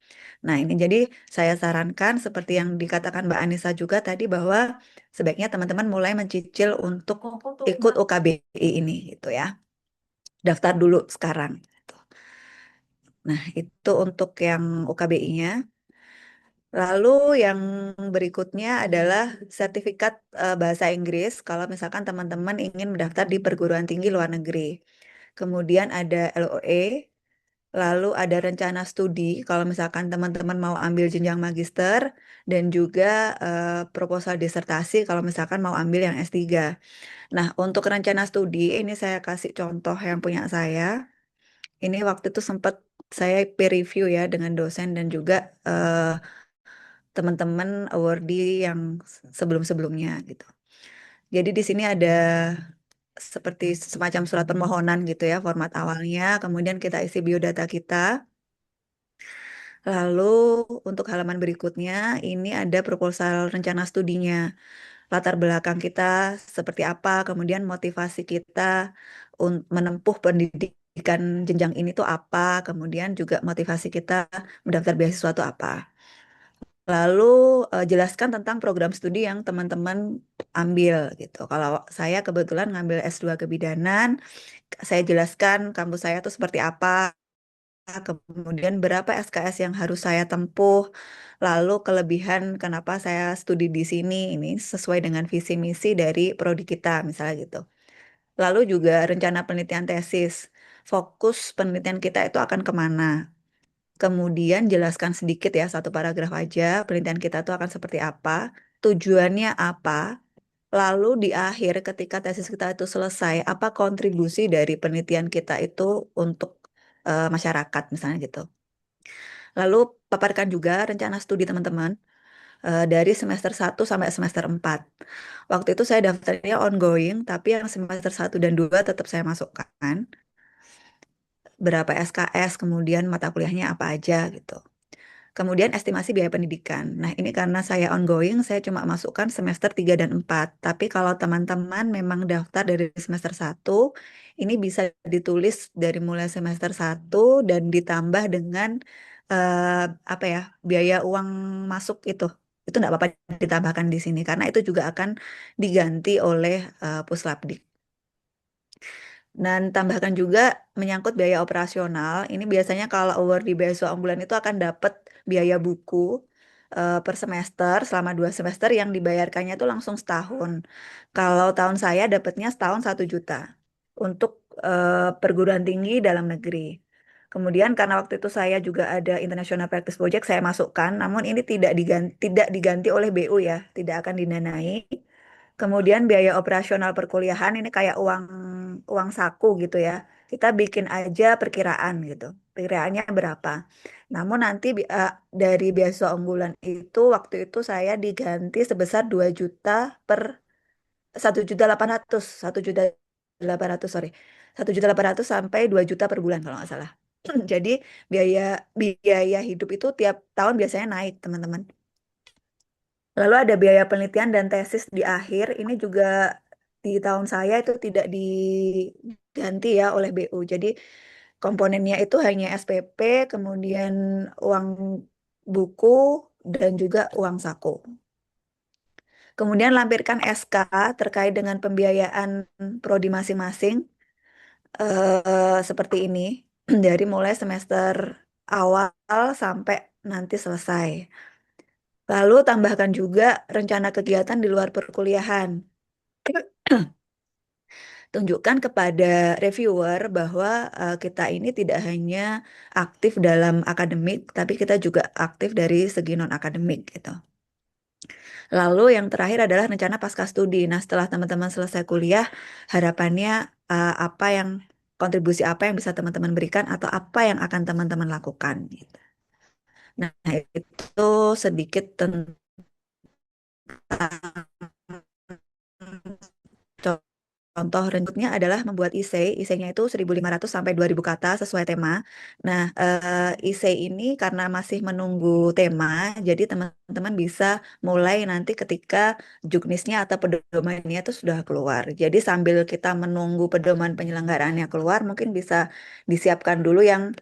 Nah, ini jadi saya sarankan seperti yang dikatakan Mbak Anissa juga tadi bahwa sebaiknya teman-teman mulai mencicil untuk ikut UKBI ini gitu ya. Daftar dulu sekarang. Gitu. Nah, itu untuk yang UKBI-nya. Lalu yang berikutnya adalah sertifikat bahasa Inggris kalau misalkan teman-teman ingin mendaftar di perguruan tinggi luar negeri. Kemudian ada LOE, lalu ada rencana studi kalau misalkan teman-teman mau ambil jenjang magister dan juga proposal disertasi kalau misalkan mau ambil yang S3. Nah, untuk rencana studi ini saya kasih contoh yang punya saya. Ini waktu itu sempat saya peer review ya dengan dosen dan juga teman-teman awardee yang sebelum-sebelumnya gitu. Jadi di sini ada seperti semacam surat permohonan gitu ya, format awalnya, kemudian kita isi biodata kita. Lalu untuk halaman berikutnya ini ada proposal rencana studinya. Latar belakang kita seperti apa, kemudian motivasi kita menempuh pendidikan jenjang ini tuh apa, kemudian juga motivasi kita mendaftar beasiswa itu apa. Lalu jelaskan tentang program studi yang teman-teman ambil gitu. Kalau saya kebetulan ngambil S2 Kebidanan, saya jelaskan kampus saya itu seperti apa, kemudian berapa SKS yang harus saya tempuh, lalu kelebihan kenapa saya studi di sini, ini sesuai dengan visi misi dari prodi kita misalnya gitu. Lalu juga rencana penelitian tesis, fokus penelitian kita itu akan kemana. Kemudian jelaskan sedikit ya, 1 paragraf aja, penelitian kita itu akan seperti apa, tujuannya apa, lalu di akhir ketika tesis kita itu selesai, apa kontribusi dari penelitian kita itu untuk masyarakat misalnya gitu. Lalu paparkan juga rencana studi teman-teman dari semester 1 sampai semester 4. Waktu itu saya daftarnya ongoing, tapi yang semester 1 dan 2 tetap saya masukkan. Berapa SKS, kemudian mata kuliahnya apa aja gitu. Kemudian estimasi biaya pendidikan. Nah, ini karena saya ongoing, saya cuma masukkan semester 3 dan 4. Tapi kalau teman-teman memang daftar dari semester 1, ini bisa ditulis dari mulai semester 1 dan ditambah dengan apa ya, biaya uang masuk itu. Itu nggak apa-apa ditambahkan di sini karena itu juga akan diganti oleh Puslapdik. Dan tambahkan juga menyangkut biaya operasional. Ini biasanya kalau award di beasiswa unggulan itu akan dapat biaya buku per semester selama 2 semester yang dibayarkannya itu langsung setahun. Kalau tahun saya dapatnya setahun 1 juta untuk perguruan tinggi dalam negeri. Kemudian karena waktu itu saya juga ada International Practice Project, saya masukkan, namun ini tidak diganti oleh BU ya, tidak akan didanai. Kemudian biaya operasional perkuliahan ini kayak uang uang saku gitu ya. Kita bikin aja perkiraan gitu. Perkiraannya berapa. Namun nanti dari beasiswa unggulan itu waktu itu saya diganti sebesar 2 juta per 1.800.000, 1.800.000 sorry. 1.800.000 sampai 2 juta per bulan kalau nggak salah. Jadi biaya biaya hidup itu tiap tahun biasanya naik, teman-teman. Lalu ada biaya penelitian dan tesis di akhir. Ini juga di tahun saya itu tidak diganti ya oleh BU. Jadi komponennya itu hanya SPP, kemudian uang buku, dan juga uang saku. Kemudian lampirkan SK terkait dengan pembiayaan prodi masing-masing seperti ini. Dari mulai semester awal sampai nanti selesai. Lalu tambahkan juga rencana kegiatan di luar perkuliahan. Tunjukkan kepada reviewer bahwa kita ini tidak hanya aktif dalam akademik, tapi kita juga aktif dari segi non-akademik gitu. Lalu yang terakhir adalah rencana pasca studi. Nah, setelah teman-teman selesai kuliah, harapannya apa yang kontribusi apa yang bisa teman-teman berikan atau apa yang akan teman-teman lakukan gitu. Nah, itu sedikit tentang contoh rencetnya adalah membuat essay. Essay-nya itu 1.500 sampai 2.000 kata sesuai tema. Nah, essay ini karena masih menunggu tema, jadi teman-teman bisa mulai nanti ketika juknisnya atau pedomannya itu sudah keluar. Jadi sambil kita menunggu pedoman penyelenggaraannya keluar, mungkin bisa disiapkan dulu yang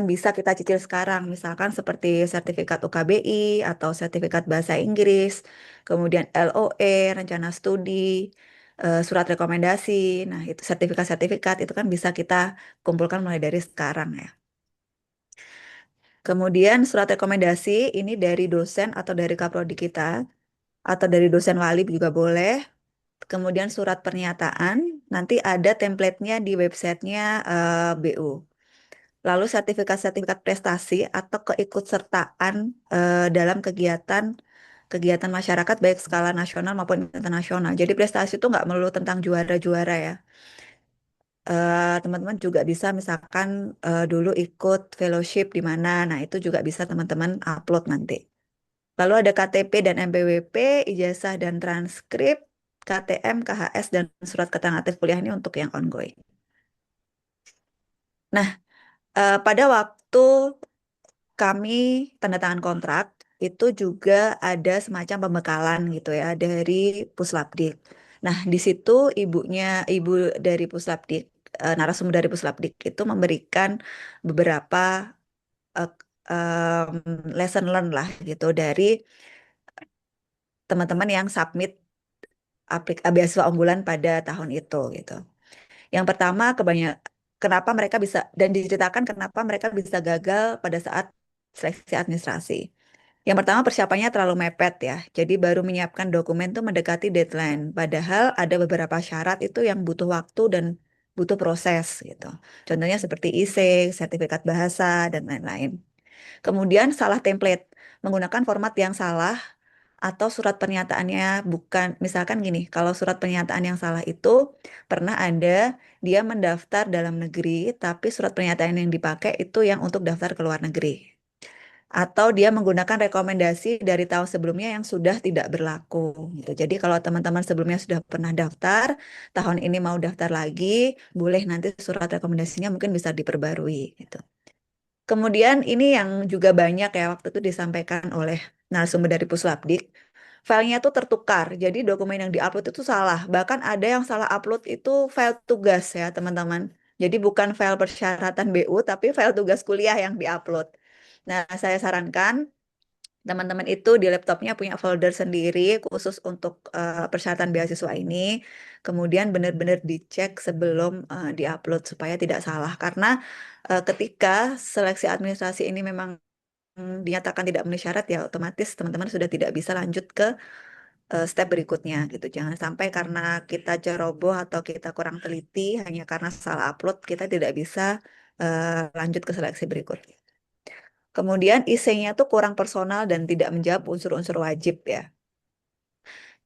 bisa kita cicil sekarang, misalkan seperti sertifikat UKBI atau sertifikat bahasa Inggris, kemudian LOE, rencana studi, surat rekomendasi. Nah, itu sertifikat-sertifikat itu kan bisa kita kumpulkan mulai dari sekarang ya. Kemudian surat rekomendasi ini dari dosen atau dari kaprodi kita, atau dari dosen wali juga boleh. Kemudian surat pernyataan, nanti ada template-nya di websitenya BU. Lalu sertifikat-sertifikat prestasi atau keikutsertaan dalam kegiatan masyarakat baik skala nasional maupun internasional. Jadi prestasi itu nggak melulu tentang juara-juara ya. Teman-teman juga bisa misalkan dulu ikut fellowship di mana, nah itu juga bisa teman-teman upload nanti. Lalu ada KTP dan MPWP, ijazah dan transkrip, KTM, KHS, dan surat keterangan aktif kuliah ini untuk yang ongoing. Nah, pada waktu kami tanda tangan kontrak itu juga ada semacam pembekalan gitu ya dari Puslapdik. Nah, di situ ibu dari Puslapdik, narasumber dari Puslapdik itu memberikan beberapa eh, lesson learn lah gitu dari teman-teman yang submit beasiswa unggulan pada tahun itu gitu. Yang pertama, kenapa mereka bisa, dan diceritakan kenapa mereka bisa gagal pada saat seleksi administrasi. Yang pertama, persiapannya terlalu mepet ya. Jadi baru menyiapkan dokumen tuh mendekati deadline. Padahal ada beberapa syarat itu yang butuh waktu dan butuh proses gitu. Contohnya seperti IC, sertifikat bahasa, dan lain-lain. Kemudian salah template, menggunakan format yang salah atau surat pernyataannya bukan, misalkan gini, kalau surat pernyataan yang salah itu pernah ada dia mendaftar dalam negeri, tapi surat pernyataan yang dipakai itu yang untuk daftar ke luar negeri. Atau dia menggunakan rekomendasi dari tahun sebelumnya yang sudah tidak berlaku. Gitu. Jadi kalau teman-teman sebelumnya sudah pernah daftar, tahun ini mau daftar lagi, boleh nanti surat rekomendasinya mungkin bisa diperbarui. Gitu. Kemudian ini yang juga banyak ya waktu itu disampaikan oleh narasumber dari Puslapdik. Filenya tuh tertukar, jadi dokumen yang diupload itu salah. Bahkan ada yang salah upload itu file tugas ya teman-teman. Jadi bukan file persyaratan BU, tapi file tugas kuliah yang diupload. Nah, saya sarankan teman-teman itu di laptopnya punya folder sendiri khusus untuk persyaratan beasiswa ini. Kemudian benar-benar dicek sebelum diupload supaya tidak salah. Karena ketika seleksi administrasi ini memang dinyatakan tidak memenuhi syarat, ya otomatis teman-teman sudah tidak bisa lanjut ke step berikutnya gitu. Jangan sampai karena kita ceroboh atau kita kurang teliti hanya karena salah upload kita tidak bisa lanjut ke seleksi berikutnya. Kemudian IC-nya tuh kurang personal dan tidak menjawab unsur-unsur wajib ya.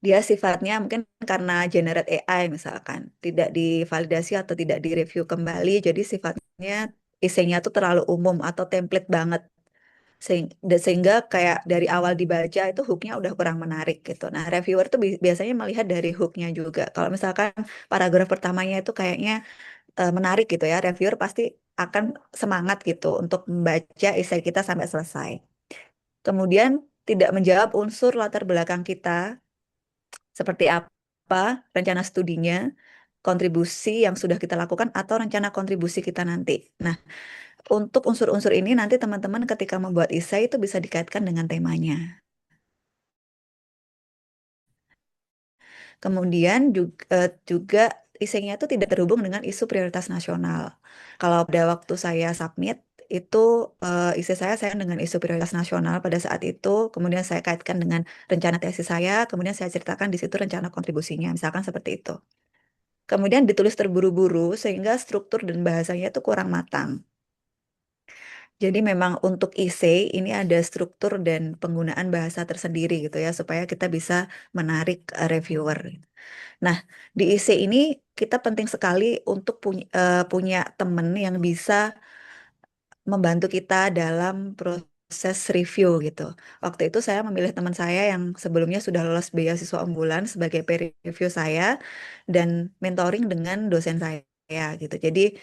Dia sifatnya mungkin karena generate AI misalkan, tidak divalidasi atau tidak direview kembali, jadi sifatnya IC-nya tuh terlalu umum atau template banget. Sehingga kayak dari awal dibaca itu hooknya udah kurang menarik gitu. Nah, reviewer tuh biasanya melihat dari hooknya juga. Kalau misalkan paragraf pertamanya itu kayaknya menarik gitu ya, reviewer pasti akan semangat gitu untuk membaca essay kita sampai selesai. Kemudian tidak menjawab unsur latar belakang kita, seperti apa rencana studinya, kontribusi yang sudah kita lakukan, atau rencana kontribusi kita nanti. Nah, untuk unsur-unsur ini nanti teman-teman ketika membuat essay itu bisa dikaitkan dengan temanya. Kemudian juga essay-nya itu tidak terhubung dengan isu prioritas nasional. Kalau pada waktu saya submit, itu essay saya dengan isu prioritas nasional pada saat itu, kemudian saya kaitkan dengan rencana tesis saya, kemudian saya ceritakan di situ rencana kontribusinya, misalkan seperti itu. Kemudian ditulis terburu-buru sehingga struktur dan bahasanya itu kurang matang. Jadi memang untuk essay ini ada struktur dan penggunaan bahasa tersendiri gitu ya, supaya kita bisa menarik reviewer. Nah, di IC ini kita penting sekali untuk punya teman yang bisa membantu kita dalam proses review gitu. Waktu itu saya memilih teman saya yang sebelumnya sudah lolos beasiswa unggulan sebagai peer review saya dan mentoring dengan dosen saya gitu. Jadi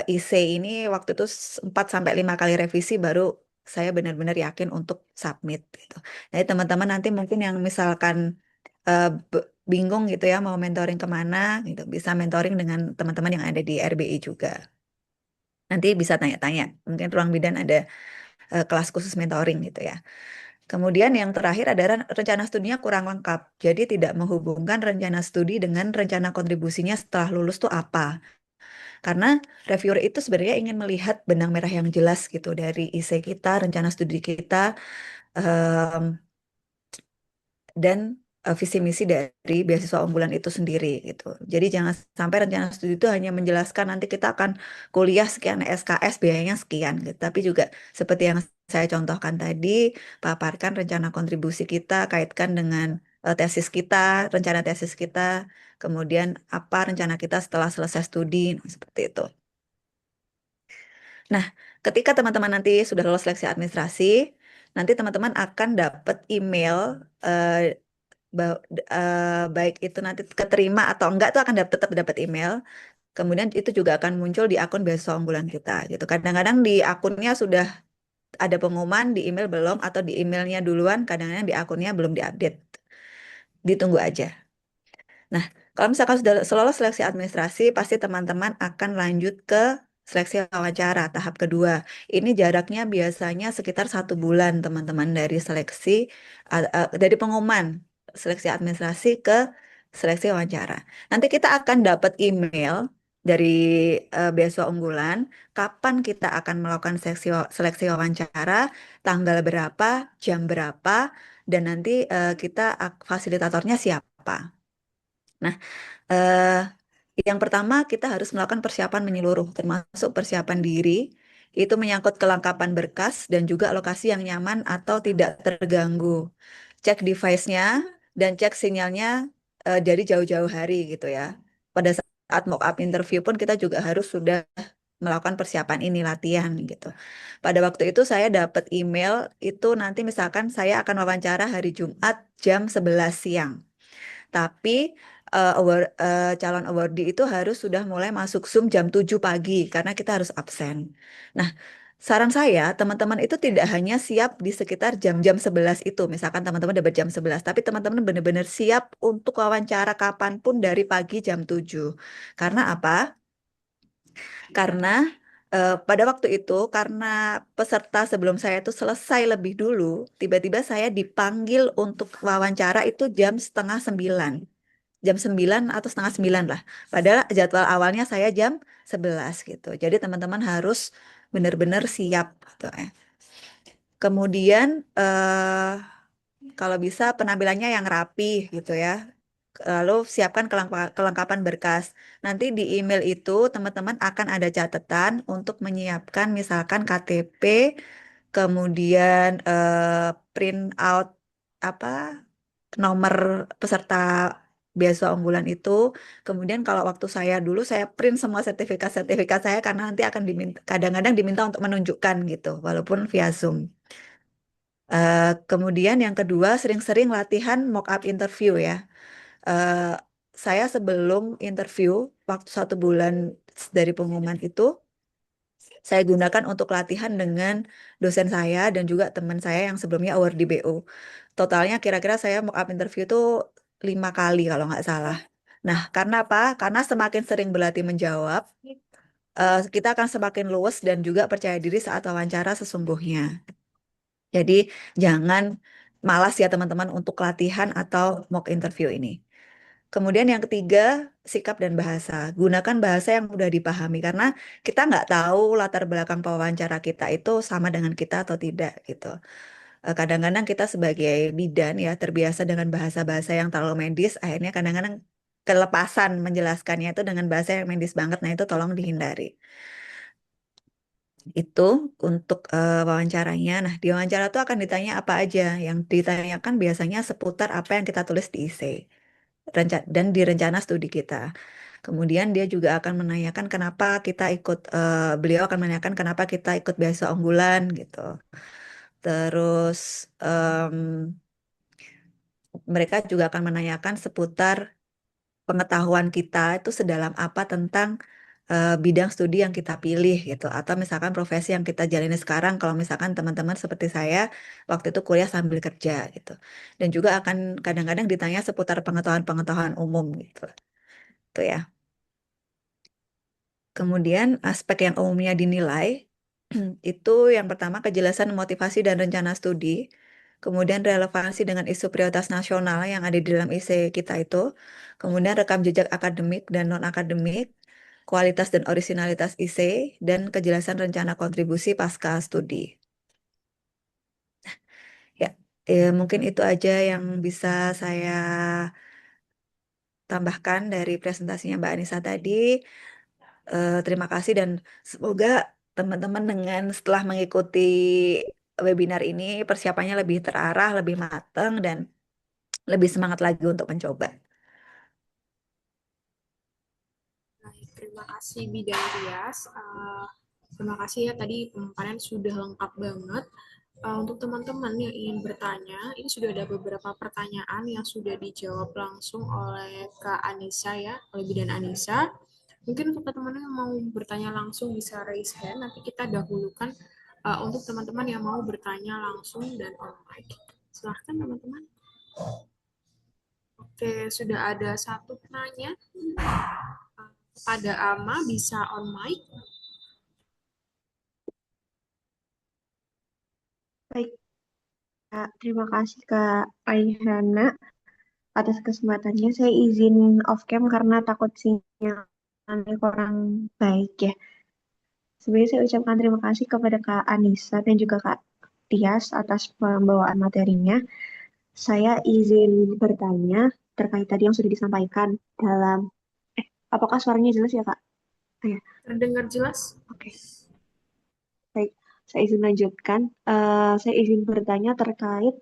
IC ini waktu itu 4 sampai 5 kali revisi baru saya benar-benar yakin untuk submit gitu. Jadi teman-teman nanti mungkin yang misalkan bingung gitu ya mau mentoring kemana gitu, bisa mentoring dengan teman-teman yang ada di RBI juga. Nanti bisa tanya-tanya, mungkin ruang bidan ada kelas khusus mentoring gitu ya. Kemudian yang terakhir adalah rencana studinya kurang lengkap, jadi tidak menghubungkan rencana studi dengan rencana kontribusinya setelah lulus tuh apa. Karena reviewer itu sebenarnya ingin melihat benang merah yang jelas gitu dari isi kita, rencana studi kita, dan visi misi dari beasiswa unggulan itu sendiri gitu. Jadi jangan sampai rencana studi itu hanya menjelaskan nanti kita akan kuliah sekian SKS biayanya sekian gitu. Tapi juga seperti yang saya contohkan tadi, paparkan rencana kontribusi kita, kaitkan dengan tesis kita, rencana tesis kita, kemudian apa rencana kita setelah selesai studi, seperti itu. Nah, ketika teman-teman nanti sudah lolos seleksi administrasi, nanti teman-teman akan dapat email baik itu nanti keterima atau enggak itu akan tetap dapat email. Kemudian itu juga akan muncul di akun beasiswa unggulan kita gitu. Kadang-kadang di akunnya sudah ada pengumuman, di email belum, atau di emailnya duluan, kadang-kadang di akunnya belum diupdate. Ditunggu aja. Nah, kalau misalkan sudah lolos seleksi administrasi, pasti teman-teman akan lanjut ke seleksi wawancara tahap kedua. Ini jaraknya biasanya sekitar 1 bulan, teman-teman, dari seleksi dari pengumuman seleksi administrasi ke seleksi wawancara. Nanti kita akan dapat email dari beasiswa unggulan, kapan kita akan melakukan seleksi wawancara, tanggal berapa, jam berapa, dan nanti kita fasilitatornya siapa. Nah, eh, yang pertama kita harus melakukan persiapan menyeluruh, termasuk persiapan diri. Itu menyangkut kelengkapan berkas dan juga lokasi yang nyaman atau tidak terganggu. Cek device-nya dan cek sinyalnya dari jauh-jauh hari gitu ya. Pada saat mock up interview pun kita juga harus sudah melakukan persiapan ini, latihan gitu. Pada waktu itu saya dapat email itu nanti misalkan saya akan wawancara hari Jumat jam 11 siang. Tapi calon awardee itu harus sudah mulai masuk Zoom jam 7 pagi karena kita harus absen. Nah, Saran saya, teman-teman itu tidak hanya siap di sekitar jam-jam 11 itu, misalkan teman-teman dapat jam 11, tapi teman-teman benar-benar siap untuk wawancara kapanpun dari pagi jam 7. Karena apa? Karena pada waktu itu, karena peserta sebelum saya itu selesai lebih dulu, tiba-tiba saya dipanggil untuk wawancara itu jam setengah 9. Jam 9 atau setengah 9 lah. Padahal jadwal awalnya saya jam 11 gitu. Jadi teman-teman harus benar-benar siap gitu ya. Kemudian kalau bisa penampilannya yang rapi gitu ya. Lalu siapkan kelengkapan berkas. Nanti di email itu teman-teman akan ada catatan untuk menyiapkan misalkan KTP, kemudian print out apa nomor peserta beasiswa unggulan itu. Kemudian kalau waktu saya dulu saya print semua sertifikat-sertifikat saya karena nanti akan diminta, kadang-kadang diminta untuk menunjukkan gitu, walaupun via Zoom. Kemudian yang kedua sering-sering latihan mock up interview ya. Eh, saya sebelum interview waktu 1 bulan dari pengumuman itu saya gunakan untuk latihan dengan dosen saya dan juga teman saya yang sebelumnya award di BO. Totalnya kira-kira saya mock up interview itu 5 kali kalau nggak salah. Nah, karena apa? Karena semakin sering berlatih menjawab, kita akan semakin luwes dan juga percaya diri saat wawancara sesungguhnya. Jadi jangan malas ya teman-teman untuk latihan atau mock interview ini. Kemudian yang ketiga, sikap dan bahasa. Gunakan bahasa yang mudah dipahami karena kita nggak tahu latar belakang pewawancara kita itu sama dengan kita atau tidak gitu. Kadang-kadang kita sebagai bidan ya terbiasa dengan bahasa-bahasa yang terlalu medis, akhirnya kadang-kadang kelepasan menjelaskannya itu dengan bahasa yang medis banget. Nah itu tolong dihindari. Itu untuk wawancaranya. Nah di wawancara itu akan ditanya apa aja. Yang ditanyakan biasanya seputar apa yang kita tulis di essay dan di rencana studi kita. Kemudian dia juga akan menanyakan kenapa kita ikut, beliau akan menanyakan kenapa kita ikut beasiswa unggulan gitu. Terus mereka juga akan menanyakan seputar pengetahuan kita itu sedalam apa tentang bidang studi yang kita pilih gitu. Atau misalkan profesi yang kita jalani sekarang, kalau misalkan teman-teman seperti saya waktu itu kuliah sambil kerja gitu. Dan juga akan kadang-kadang ditanya seputar pengetahuan-pengetahuan umum gitu. Itu ya. Kemudian aspek yang umumnya dinilai itu yang pertama kejelasan motivasi dan rencana studi, kemudian relevansi dengan isu prioritas nasional yang ada di dalam IC kita itu, kemudian rekam jejak akademik dan non-akademik, kualitas dan orisinalitas IC, dan kejelasan rencana kontribusi pasca studi. Ya, mungkin itu aja yang bisa saya tambahkan dari presentasinya Mbak Anissa tadi. Terima kasih dan semoga teman-teman dengan setelah mengikuti webinar ini persiapannya lebih terarah, lebih matang dan lebih semangat lagi untuk mencoba. Baik, terima kasih Bidan Rias. Terima kasih ya tadi pemaparan sudah lengkap banget. Untuk teman-teman yang ingin bertanya, ini sudah ada beberapa pertanyaan yang sudah dijawab langsung oleh Kak Anissa ya, oleh Bidan Anissa. Mungkin untuk teman-teman yang mau bertanya langsung bisa raise hand, nanti kita dahulukan untuk teman-teman yang mau bertanya langsung dan on mic. Silahkan teman-teman. Oke, sudah ada satu penanya. Pada Ama bisa on mic. Baik, Kak. Terima kasih Kak Raihana atas kesempatannya. Saya izin off cam karena takut sinyalnya kurang baik ya. Sebenarnya saya ucapkan terima kasih kepada Kak Anissa dan juga Kak Tias atas pembawaan materinya. Saya izin bertanya terkait tadi yang sudah disampaikan dalam, apakah suaranya jelas ya Kak? Ya, Terdengar jelas? oke. Baik, saya izin lanjutkan. Saya izin bertanya terkait,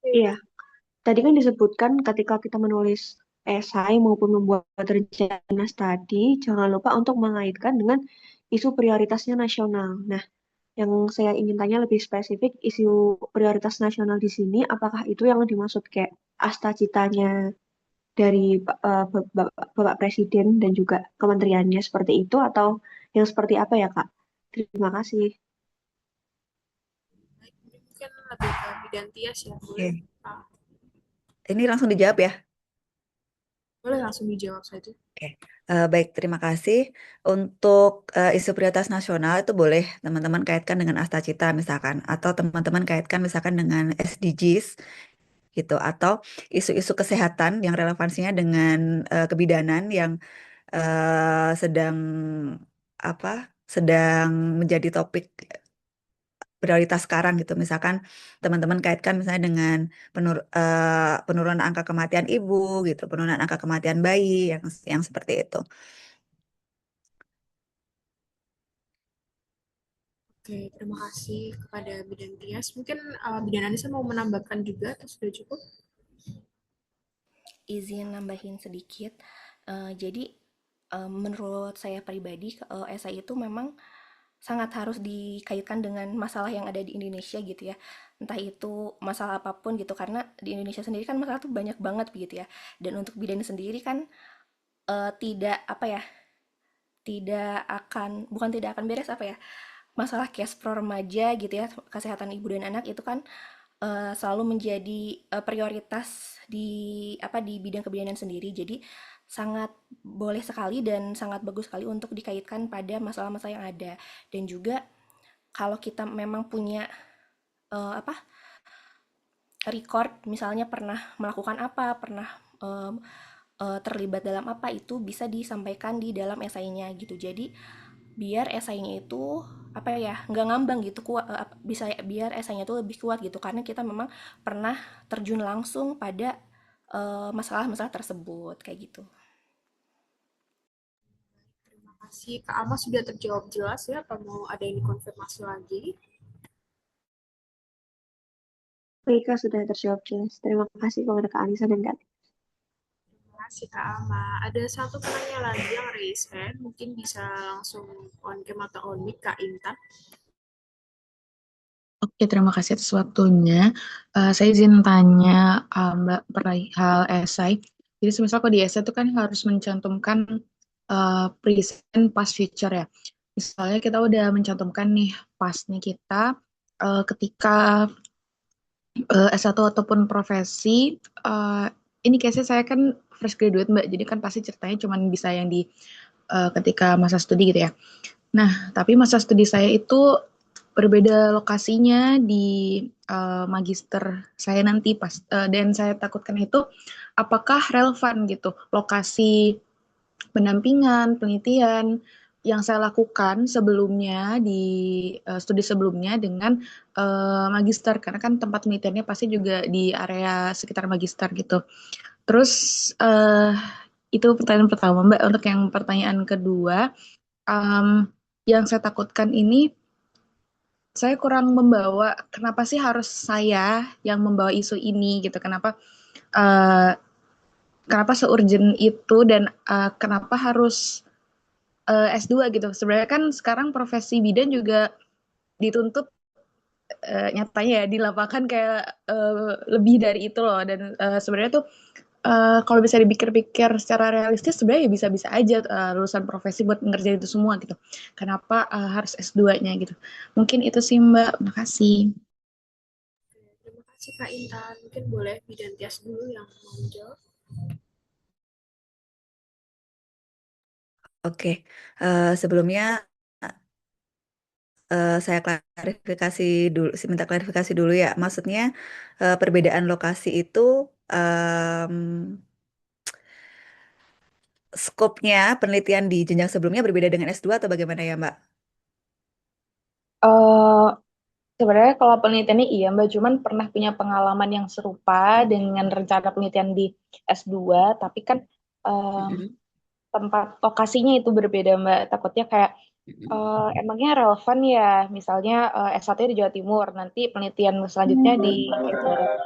iya, tadi kan disebutkan ketika kita menulis esai maupun membuat rencana studi, jangan lupa untuk mengaitkan dengan isu prioritasnya nasional. Nah, yang saya ingin tanya lebih spesifik, isu prioritas nasional di sini, apakah itu yang dimaksud kayak asta citanya dari Bapak Presiden dan juga kementeriannya seperti itu atau yang seperti apa ya, Kak? Terima kasih. Baik, ini mungkin lebih ke bidang Tias ya, boleh? Oke. Ah, Ini langsung dijawab ya. boleh langsung dijawab saja. Oke. Baik, terima kasih. Untuk isu prioritas nasional itu boleh teman-teman kaitkan dengan Astacita misalkan, atau teman-teman kaitkan misalkan dengan SDGs gitu, atau isu-isu kesehatan yang relevansinya dengan kebidanan yang sedang apa sedang menjadi topik prioritas sekarang gitu. Misalkan teman-teman kaitkan misalnya dengan penurunan angka kematian ibu gitu, penurunan angka kematian bayi yang seperti itu. Oke, terima kasih kepada Bidan Tias. Mungkin Bidan Anissa mau menambahkan juga atau sudah cukup? Izin nambahin sedikit. Jadi menurut saya pribadi esai itu memang sangat harus dikaitkan dengan masalah yang ada di Indonesia gitu ya. Entah itu masalah apapun gitu, karena di Indonesia sendiri kan masalah tuh banyak banget begitu ya. Dan untuk bidan sendiri kan tidak apa ya, tidak akan, bukan tidak akan beres apa ya, masalah cash pro remaja gitu ya, kesehatan ibu dan anak itu kan selalu menjadi prioritas di di bidang kebidanan sendiri. Jadi sangat boleh sekali dan sangat bagus sekali untuk dikaitkan pada masalah-masalah yang ada. Dan juga kalau kita memang punya eh, apa record, misalnya pernah melakukan apa, pernah em, terlibat dalam apa, itu bisa disampaikan di dalam esainya gitu. Jadi biar esainya itu apa ya, nggak ngambang gitu, kuat, bisa biar esainya itu lebih kuat gitu, karena kita memang pernah terjun langsung pada masalah-masalah tersebut kayak gitu. Terima kasih. Kak Alma sudah terjawab jelas ya, atau mau ada yang dikonfirmasi lagi? Baik, Kak, sudah terjawab jelas. Terima kasih kepada Kak Anissa dan Kak. Terima kasih Kak Alma. Ada satu penanya lagi yang raise hand, mungkin bisa langsung on cam atau on mic Kak Intan. Oke, terima kasih atas waktunya. Saya izin tanya Mbak perihal esai. Jadi semisal kalau di esai itu kan harus mencantumkan present, past, future ya. Misalnya kita udah mencantumkan nih pastnya kita ketika S1 ataupun profesi. eh, ini case-nya saya kan fresh graduate Mbak, jadi kan pasti ceritanya cuma bisa yang di ketika masa studi gitu ya. Nah, tapi masa studi saya itu berbeda lokasinya di magister saya nanti pas dan saya takutkan itu apakah relevan gitu lokasi pendampingan, penelitian yang saya lakukan sebelumnya di studi sebelumnya dengan magister karena kan tempat penelitiannya pasti juga di area sekitar magister gitu. Terus itu pertanyaan pertama Mbak. Untuk yang pertanyaan kedua, yang saya takutkan ini saya kurang membawa, kenapa sih harus saya yang membawa isu ini gitu, uh, kenapa seurgent itu dan kenapa harus S2 gitu. Sebenarnya kan sekarang profesi bidan juga dituntut nyatanya ya di lapangan kayak lebih dari itu loh dan sebenarnya tuh kalau bisa dipikir-pikir secara realistis sebenarnya ya bisa-bisa aja lulusan profesi buat ngerjain itu semua gitu. Kenapa harus S2-nya gitu. Mungkin itu sih Mbak. Makasih. Terima kasih Kak Intan. Mungkin boleh Bidan Tias dulu yang mau menjawab. Oke, sebelumnya saya klarifikasi dulu, minta klarifikasi dulu ya. Maksudnya perbedaan lokasi itu em, skopnya penelitian di jenjang sebelumnya berbeda dengan S2 atau bagaimana ya, Mbak? Eh, Sebenarnya kalau penelitiannya iya Mbak, cuman pernah punya pengalaman yang serupa dengan rencana penelitian di S2, tapi kan em, Mm-mm. tempat lokasinya itu berbeda Mbak. Takutnya kayak Mm-mm. emangnya relevan ya, misalnya S1 di Jawa Timur, nanti penelitian selanjutnya di Jawa Barat.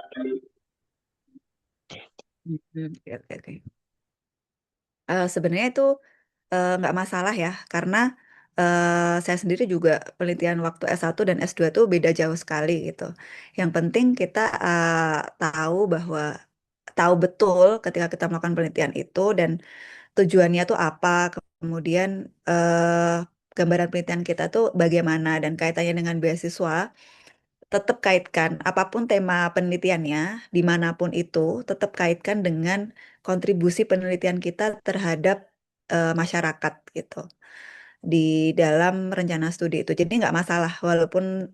Mm-mm. Oke, oke, oke. Sebenarnya itu nggak masalah ya, karena saya sendiri juga penelitian waktu S1 dan S2 itu beda jauh sekali gitu. Yang penting kita tahu bahwa tahu betul ketika kita melakukan penelitian itu dan tujuannya tuh apa, kemudian gambaran penelitian kita tuh bagaimana dan kaitannya dengan beasiswa, tetap kaitkan apapun tema penelitiannya, dimanapun itu, tetap kaitkan dengan kontribusi penelitian kita terhadap masyarakat gitu di dalam rencana studi itu. Jadi nggak masalah walaupun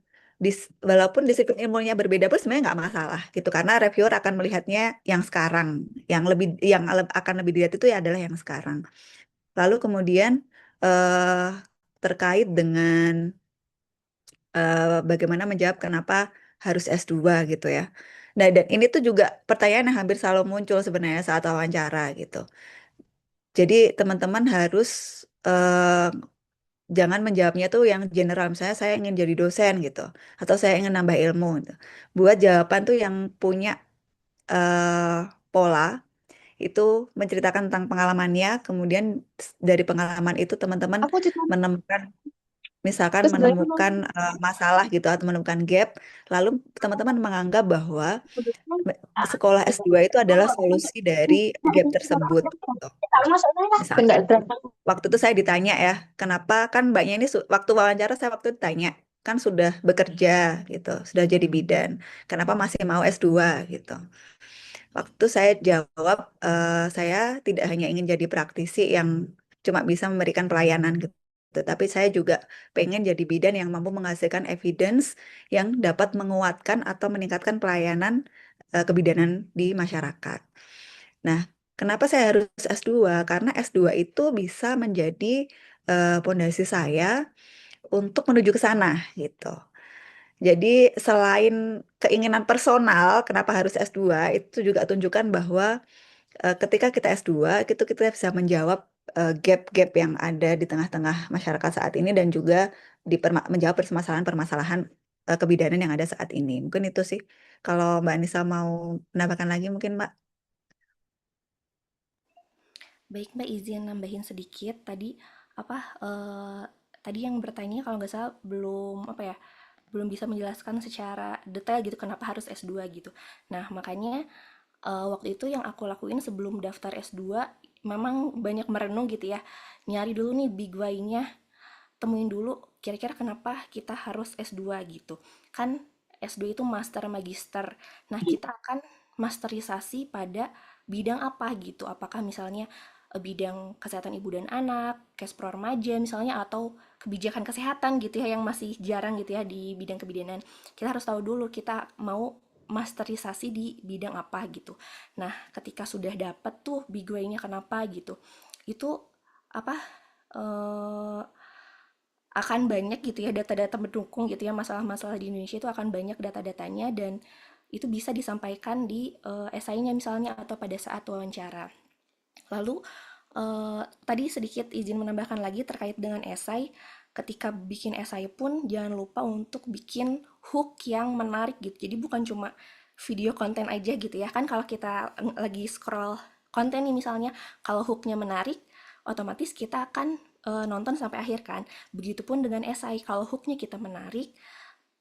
disiplin ilmunya berbeda pun sebenarnya nggak masalah gitu karena reviewer akan melihatnya yang sekarang, akan lebih dilihat itu ya adalah yang sekarang. Lalu kemudian eh, terkait dengan bagaimana menjawab kenapa harus S2 gitu ya. Nah, dan ini tuh juga pertanyaan yang hampir selalu muncul sebenarnya saat wawancara gitu. Jadi teman-teman harus eh, jangan menjawabnya tuh yang general, misalnya saya ingin jadi dosen gitu, atau saya ingin nambah ilmu gitu. Buat jawaban tuh yang punya eh, pola, itu menceritakan tentang pengalamannya, kemudian dari pengalaman itu teman-teman Aku cuma menemukan misalkan terus sebenarnya mau menemukan masalah gitu atau menemukan gap, lalu teman-teman menganggap bahwa sekolah S2 itu adalah solusi dari gap tersebut. Gitu. enggak Misalkan terasa. waktu itu saya ditanya ya, kenapa kan mbaknya ini waktu wawancara saya waktu itu ditanya, kan sudah bekerja gitu, sudah jadi bidan, kenapa masih mau S2 gitu. Waktu itu saya jawab, saya tidak hanya ingin jadi praktisi yang cuma bisa memberikan pelayanan gitu, tapi saya juga pengen jadi bidan yang mampu menghasilkan evidence yang dapat menguatkan atau meningkatkan pelayanan kebidanan di masyarakat. Nah, kenapa saya harus S2? Karena S2 itu bisa menjadi pondasi saya untuk menuju ke sana gitu. Jadi selain keinginan personal, kenapa harus S2, itu juga tunjukkan bahwa ketika kita S2, itu kita bisa menjawab gap-gap yang ada di tengah-tengah masyarakat saat ini dan juga menjawab permasalahan-permasalahan kebidanan yang ada saat ini. Mungkin itu sih. Kalau Mbak Anissa mau menambahkan lagi mungkin Mbak. Baik, Mbak, izin nambahin sedikit. Apa eh, tadi yang bertanya kalau nggak salah belum apa ya, belum bisa menjelaskan secara detail gitu kenapa harus S2 gitu. Nah, makanya waktu itu yang aku lakuin sebelum daftar S2 memang banyak merenung gitu ya. Nyari dulu nih big why-nya, temuin dulu kira-kira kenapa kita harus S2 gitu. Kan S2 itu master magister. Nah, kita akan masterisasi pada bidang apa gitu. Apakah misalnya bidang kesehatan ibu dan anak, Kespro remaja misalnya, atau kebijakan kesehatan gitu ya yang masih jarang gitu ya di bidang kebidanan. Kita harus tahu dulu kita mau masterisasi di bidang apa gitu. Nah, ketika sudah dapat tuh big why-nya kenapa gitu. Itu apa eh, akan banyak gitu ya data-data mendukung gitu ya masalah-masalah di Indonesia itu akan banyak data-datanya dan itu bisa disampaikan di esainya misalnya atau pada saat wawancara. Lalu tadi sedikit izin menambahkan lagi terkait dengan esai. Ketika bikin esai pun jangan lupa untuk bikin hook yang menarik gitu. Jadi bukan cuma video konten aja gitu ya. Kan kalau kita lagi scroll konten nih misalnya, kalau hooknya menarik, otomatis kita akan nonton sampai akhir kan. Begitupun dengan esai, kalau hooknya kita menarik,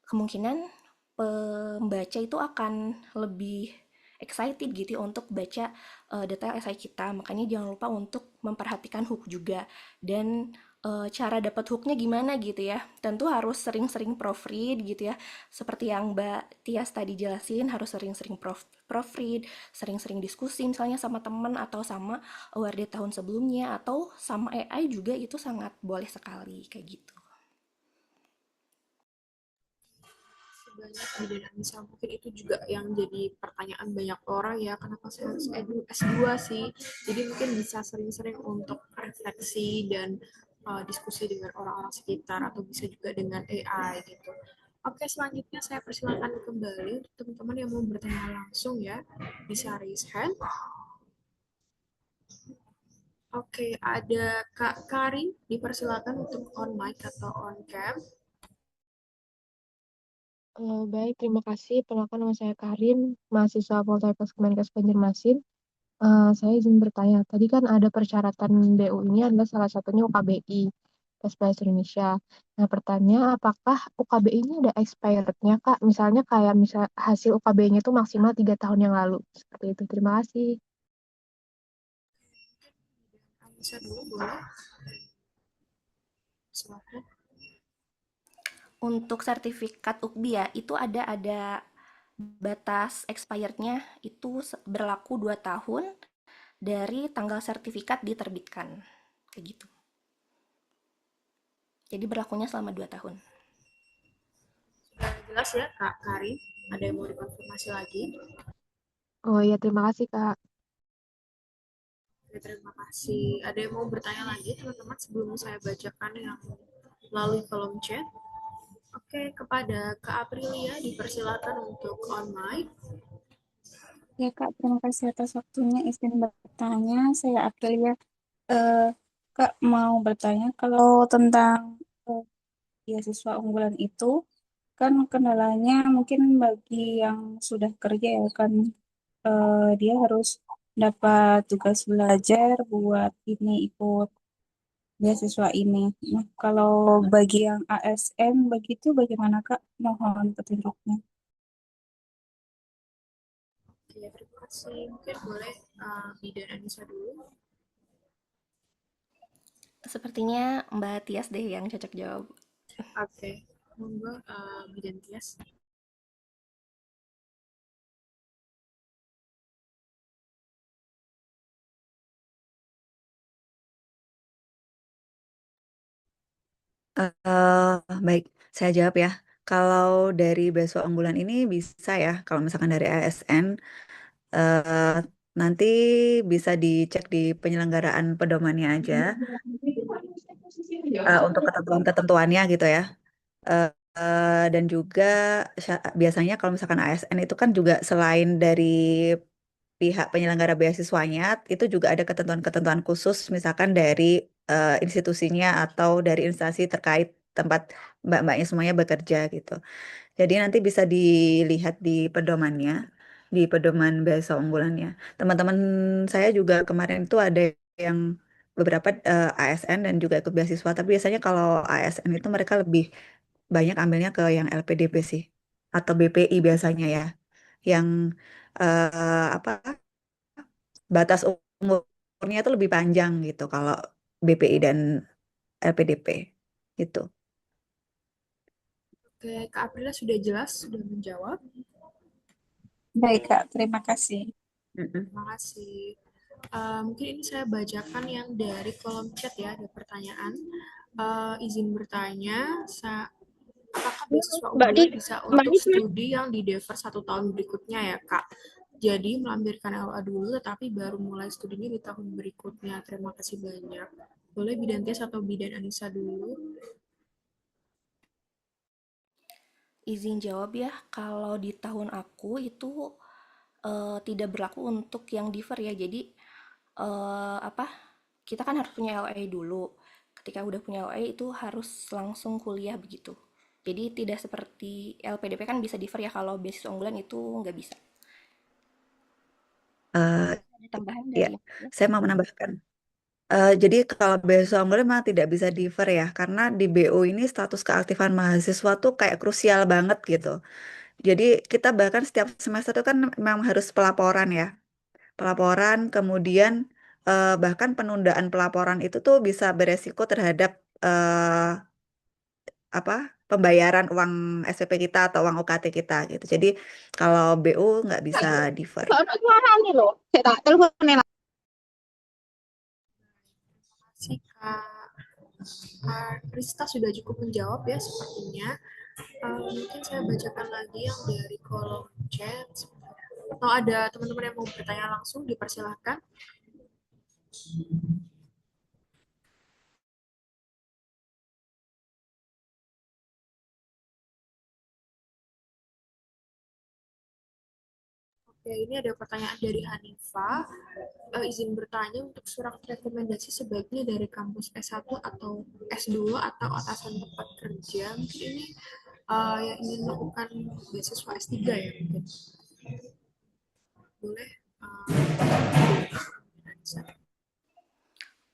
kemungkinan pembaca itu akan lebih excited gitu ya untuk baca detail esai kita. Makanya jangan lupa untuk memperhatikan hook juga. Dan cara dapat hooknya gimana gitu ya. Tentu harus sering-sering proofread gitu ya. Seperti yang Mbak Tias tadi jelasin, harus sering-sering proofread, sering-sering diskusi misalnya sama teman atau sama award tahun sebelumnya atau sama AI juga itu sangat boleh sekali kayak gitu. Sebanyak kebidanan misal mungkin itu juga yang jadi pertanyaan banyak orang ya, kenapa saya harus S2 sih. Jadi mungkin bisa sering-sering untuk refleksi dan diskusi dengan orang-orang sekitar atau bisa juga dengan AI gitu. Oke, selanjutnya saya persilakan kembali untuk teman-teman yang mau bertanya langsung ya, bisa raise hand. Oke, ada Kak Karin, dipersilakan untuk on mic atau on cam. Baik, terima kasih. Perkenalkan nama saya Karin, mahasiswa Poltekkes Kemenkes Banjarmasin. Saya izin bertanya, tadi kan ada persyaratan BU ini adalah salah satunya UKBI. Kemenkes Bahasa Indonesia. Nah, pertanyaan apakah UKB ini ada expirednya, Kak? Misalnya kayak hasil UKB-nya itu maksimal 3 tahun yang lalu. Seperti itu. Terima kasih. Bisa dulu boleh? Silakan. Untuk sertifikat UKBI ya, itu ada batas expirednya itu berlaku 2 tahun dari tanggal sertifikat diterbitkan. Kayak gitu. Jadi berlakunya selama 2 tahun. Sudah jelas ya, Kak Karin? Ada yang mau dikonfirmasi lagi? Oh iya, terima kasih, Kak. Oke, terima kasih. Ada yang mau bertanya lagi, teman-teman, sebelum saya bacakan yang melalui kolom chat? Oke, kepada Kak Aprilia dipersilakan untuk on mic. Ya Kak, terima kasih atas waktunya. Izin bertanya, saya Aprilia. Kak mau bertanya kalau tentang beasiswa unggulan itu, kan kendalanya mungkin bagi yang sudah kerja ya kan, dia harus dapat tugas belajar buat ini ikut beasiswa ini. Nah, kalau bagi yang ASN begitu bagaimana Kak? Mohon petunjuknya. Oke, terima kasih. Mungkin boleh Bidan Anissa dulu. Sepertinya Mbak Tias deh yang cocok jawab. Oke, monggo Bidan Tias. Baik, saya jawab ya. Kalau dari beasiswa unggulan ini bisa ya, kalau misalkan dari ASN, eh, nanti bisa dicek di penyelenggaraan pedomannya aja untuk ketentuan-ketentuannya gitu ya. Eh, dan juga biasanya kalau misalkan ASN itu kan juga selain dari pihak penyelenggara beasiswanya, itu juga ada ketentuan-ketentuan khusus, misalkan dari institusinya atau dari instansi terkait tempat mbak-mbaknya semuanya bekerja gitu. Jadi nanti bisa dilihat di pedomannya, di pedoman beasiswa unggulannya. Teman-teman saya juga kemarin itu ada yang beberapa ASN dan juga ikut beasiswa, tapi biasanya kalau ASN itu mereka lebih banyak ambilnya ke yang LPDP sih, atau BPI biasanya ya, yang apa batas umurnya itu lebih panjang gitu kalau BPI dan LPDP gitu. Oke, Kak Aprila sudah jelas, sudah menjawab. Baik Kak, terima kasih. Terima kasih. Mungkin ini saya bacakan yang dari kolom chat ya, ada pertanyaan. Izin bertanya, apakah beasiswa unggulan bisa untuk studi yang di defer 1 tahun berikutnya ya Kak? Jadi melampirkan LA dulu, tetapi baru mulai studinya di tahun berikutnya. Terima kasih banyak. Boleh Bidan Ties atau Bidan Anissa dulu? Izin jawab ya, kalau di tahun aku itu tidak berlaku untuk yang defer ya. Jadi apa? Kita kan harus punya LA dulu. Ketika udah punya LA itu harus langsung kuliah begitu. Jadi tidak seperti LPDP kan bisa defer ya, kalau beasiswa unggulan itu nggak bisa. Ada tambahan Ya, dari saya mau menambahkan. Jadi kalau beasiswa unggulan memang tidak bisa defer ya, karena di BU ini status keaktifan mahasiswa tuh kayak krusial banget gitu. Jadi kita bahkan setiap semester itu kan memang harus pelaporan ya. Pelaporan, kemudian bahkan penundaan pelaporan itu tuh bisa beresiko terhadap apa pembayaran uang SPP kita atau uang UKT kita gitu. Jadi kalau BU nggak bisa defer. Si Kak Krista sudah cukup menjawab ya sepertinya. Mungkin saya bacakan lagi yang dari kolom chat. Atau ada teman-teman yang mau bertanya langsung, dipersilahkan. Oke, ini ada pertanyaan dari Hanifa. Izin bertanya, untuk surat rekomendasi sebaiknya dari kampus S1 atau S2 atau atasan tempat kerja? Mungkin ini yang ingin melakukan beasiswa S3 ya mungkin. Boleh?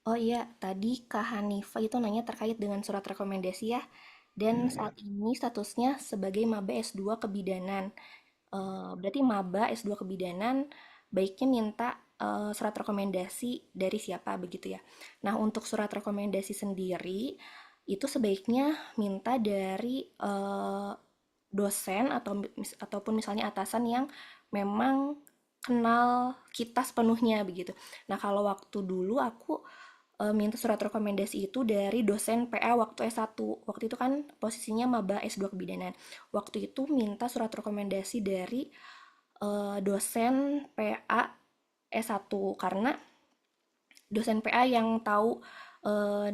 Oh iya, tadi Kak Hanifa itu nanya terkait dengan surat rekomendasi ya. Dan saat ini statusnya sebagai maba S2 Kebidanan. Berarti maba S2 Kebidanan baiknya minta surat rekomendasi dari siapa begitu ya. Nah, untuk surat rekomendasi sendiri itu sebaiknya minta dari dosen ataupun misalnya atasan yang memang kenal kita sepenuhnya begitu. Nah, kalau waktu dulu aku minta surat rekomendasi itu dari dosen PA waktu S1. Waktu itu kan posisinya maba S2 Kebidanan. Waktu itu minta surat rekomendasi dari dosen PA S1 karena dosen PA yang tahu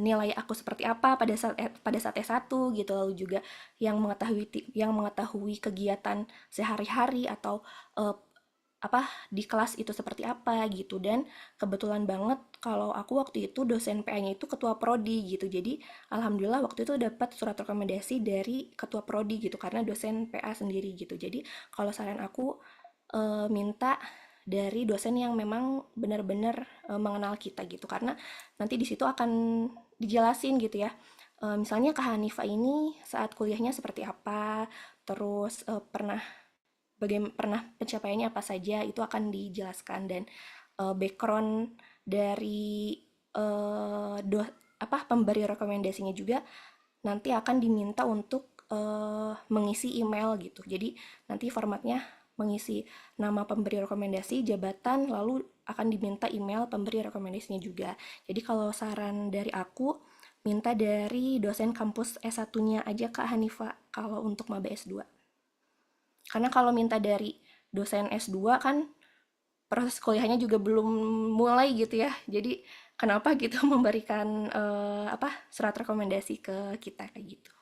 nilai aku seperti apa pada saat S1 gitu, lalu juga yang mengetahui kegiatan sehari-hari atau eh, apa di kelas itu seperti apa gitu. Dan kebetulan banget kalau aku waktu itu dosen PA-nya itu ketua prodi gitu, jadi alhamdulillah waktu itu dapat surat rekomendasi dari ketua prodi gitu karena dosen PA sendiri gitu. Jadi kalau saran aku minta dari dosen yang memang benar-benar mengenal kita gitu, karena nanti di situ akan dijelasin gitu ya. Misalnya Kak Hanifa ini saat kuliahnya seperti apa, terus pernah pencapaiannya apa saja, itu akan dijelaskan. Dan background dari pemberi rekomendasinya juga nanti akan diminta untuk mengisi email gitu. Jadi nanti formatnya mengisi nama pemberi rekomendasi, jabatan, lalu akan diminta email pemberi rekomendasinya juga. Jadi kalau saran dari aku, minta dari dosen kampus S1-nya aja Kak Hanifa kalau untuk maba S2. Karena kalau minta dari dosen S2 kan proses kuliahnya juga belum mulai gitu ya. Jadi kenapa gitu memberikan surat rekomendasi ke kita kayak gitu.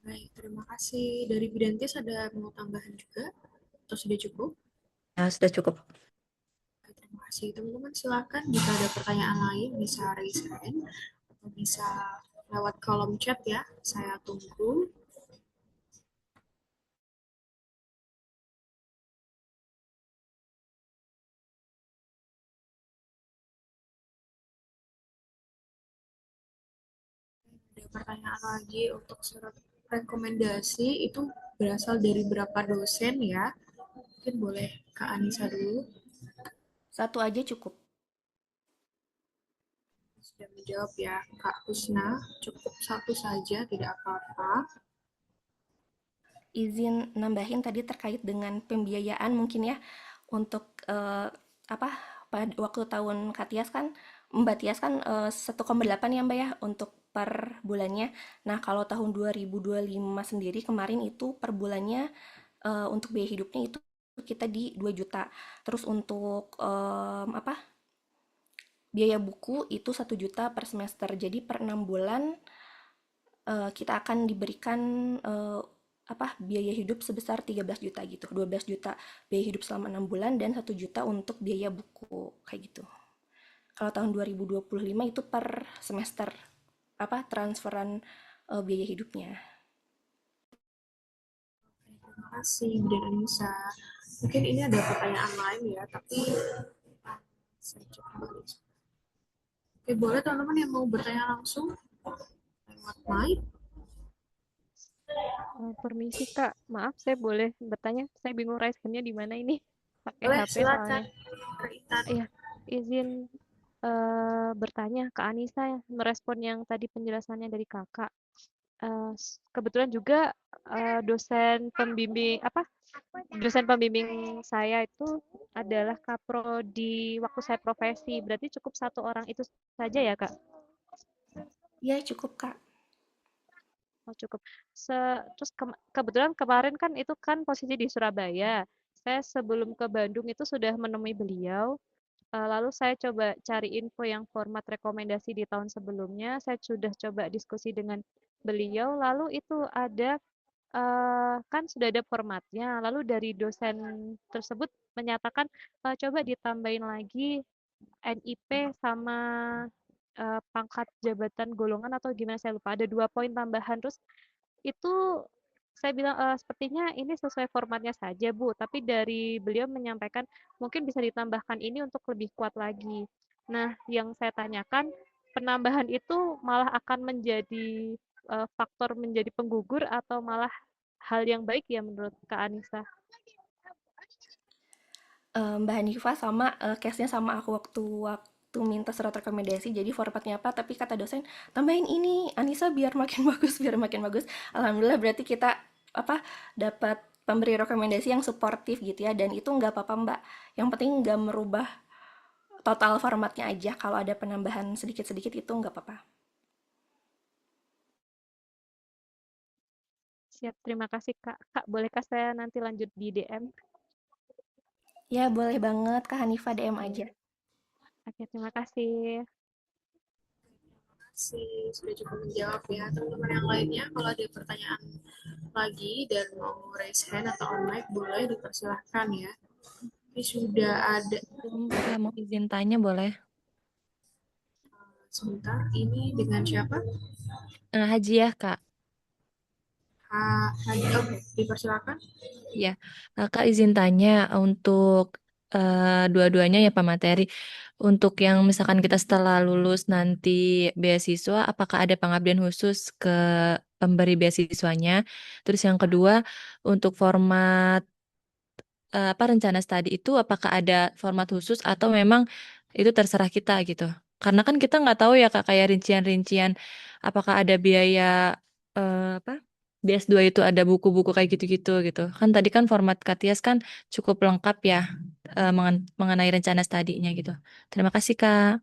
Baik, terima kasih. Dari Bidantis ada mau tambahan juga? Atau sudah cukup? Ya, sudah cukup. Oke, terima kasih. Teman-teman silakan jika ada pertanyaan lain bisa raise hand atau bisa lewat kolom chat ya. Saya tunggu. Ada pertanyaan lagi untuk surat rekomendasi itu berasal dari berapa dosen ya? Mungkin boleh Kak Anissa dulu. Satu aja cukup. Sudah menjawab ya Kak Husna, cukup satu saja, tidak apa-apa. Izin nambahin tadi terkait dengan pembiayaan mungkin ya, untuk apa pada waktu tahun Katias kan Mbak Tias kan 1,8 ya Mbak ya untuk per bulannya. Nah, kalau tahun 2025 sendiri kemarin itu per bulannya untuk biaya hidupnya itu kita di 2 juta. Terus untuk biaya buku itu 1 juta per semester. Jadi per 6 bulan kita akan diberikan biaya hidup sebesar 13 juta gitu. 12 juta biaya hidup selama 6 bulan dan 1 juta untuk biaya buku kayak gitu. Kalau tahun 2025 itu per semester transferan biaya hidupnya. Terima kasih, dan Anissa. Mungkin ini ada pertanyaan lain ya, tapi saya cek kembali. Oke, boleh teman-teman yang mau bertanya langsung lewat mic. Permisi Kak, maaf saya boleh bertanya? Saya bingung raise hand-nya di mana ini? Pakai Boleh, HP silakan. soalnya. Iya, izin bertanya ke Anissa ya, merespon yang tadi penjelasannya dari Kakak. Kebetulan juga dosen pembimbing saya itu adalah kapro di waktu saya profesi. Berarti cukup satu orang itu saja ya Kak? Ya, cukup Kak. Oh, cukup. Terus kebetulan kemarin kan itu kan posisi di Surabaya. Saya sebelum ke Bandung itu sudah menemui beliau. Lalu saya coba cari info yang format rekomendasi di tahun sebelumnya. Saya sudah coba diskusi dengan beliau. Lalu itu ada kan sudah ada formatnya. Lalu dari dosen tersebut menyatakan coba ditambahin lagi NIP sama pangkat jabatan golongan atau gimana saya lupa. Ada 2 poin tambahan. Terus itu saya bilang, "Sepertinya ini sesuai formatnya saja, Bu." Tapi dari beliau menyampaikan, "Mungkin bisa ditambahkan ini untuk lebih kuat lagi." Nah, yang saya tanyakan, penambahan itu malah akan menjadi faktor menjadi penggugur atau malah hal yang baik ya menurut Kak Anissa? Mbak Hanifah sama case-nya sama aku waktu minta surat rekomendasi. Jadi formatnya apa? Tapi kata dosen tambahin ini Anissa biar makin bagus, biar makin bagus. Alhamdulillah berarti kita apa dapat pemberi rekomendasi yang suportif gitu ya. Dan itu nggak apa-apa Mbak. Yang penting nggak merubah total formatnya aja. Kalau ada penambahan sedikit-sedikit itu nggak apa-apa. Siap, terima kasih Kak. Kak, bolehkah saya nanti lanjut di DM? Ya boleh banget Kak Hanifah DM aja. Oke, terima kasih. Sih, sudah cukup menjawab ya. Teman-teman yang lainnya, kalau ada pertanyaan lagi dan mau raise hand atau on mic, boleh dipersilahkan ya. Ini sudah ada, Kak, mau izin tanya boleh? sebentar, ini dengan siapa? Haji ya, Kak. Hadi, oke, dipersilakan. Ya, Kak izin tanya untuk dua-duanya ya Pak materi. Untuk yang misalkan kita setelah lulus nanti beasiswa, apakah ada pengabdian khusus ke pemberi beasiswanya? Terus yang kedua, untuk format apa rencana studi itu apakah ada format khusus atau memang itu terserah kita gitu? Karena kan kita nggak tahu ya Kak kayak rincian-rincian apakah ada biaya apa BS2 itu ada buku-buku kayak gitu-gitu gitu. Kan tadi kan format Katias kan cukup lengkap ya mengenai rencana studinya gitu. Terima kasih Kak.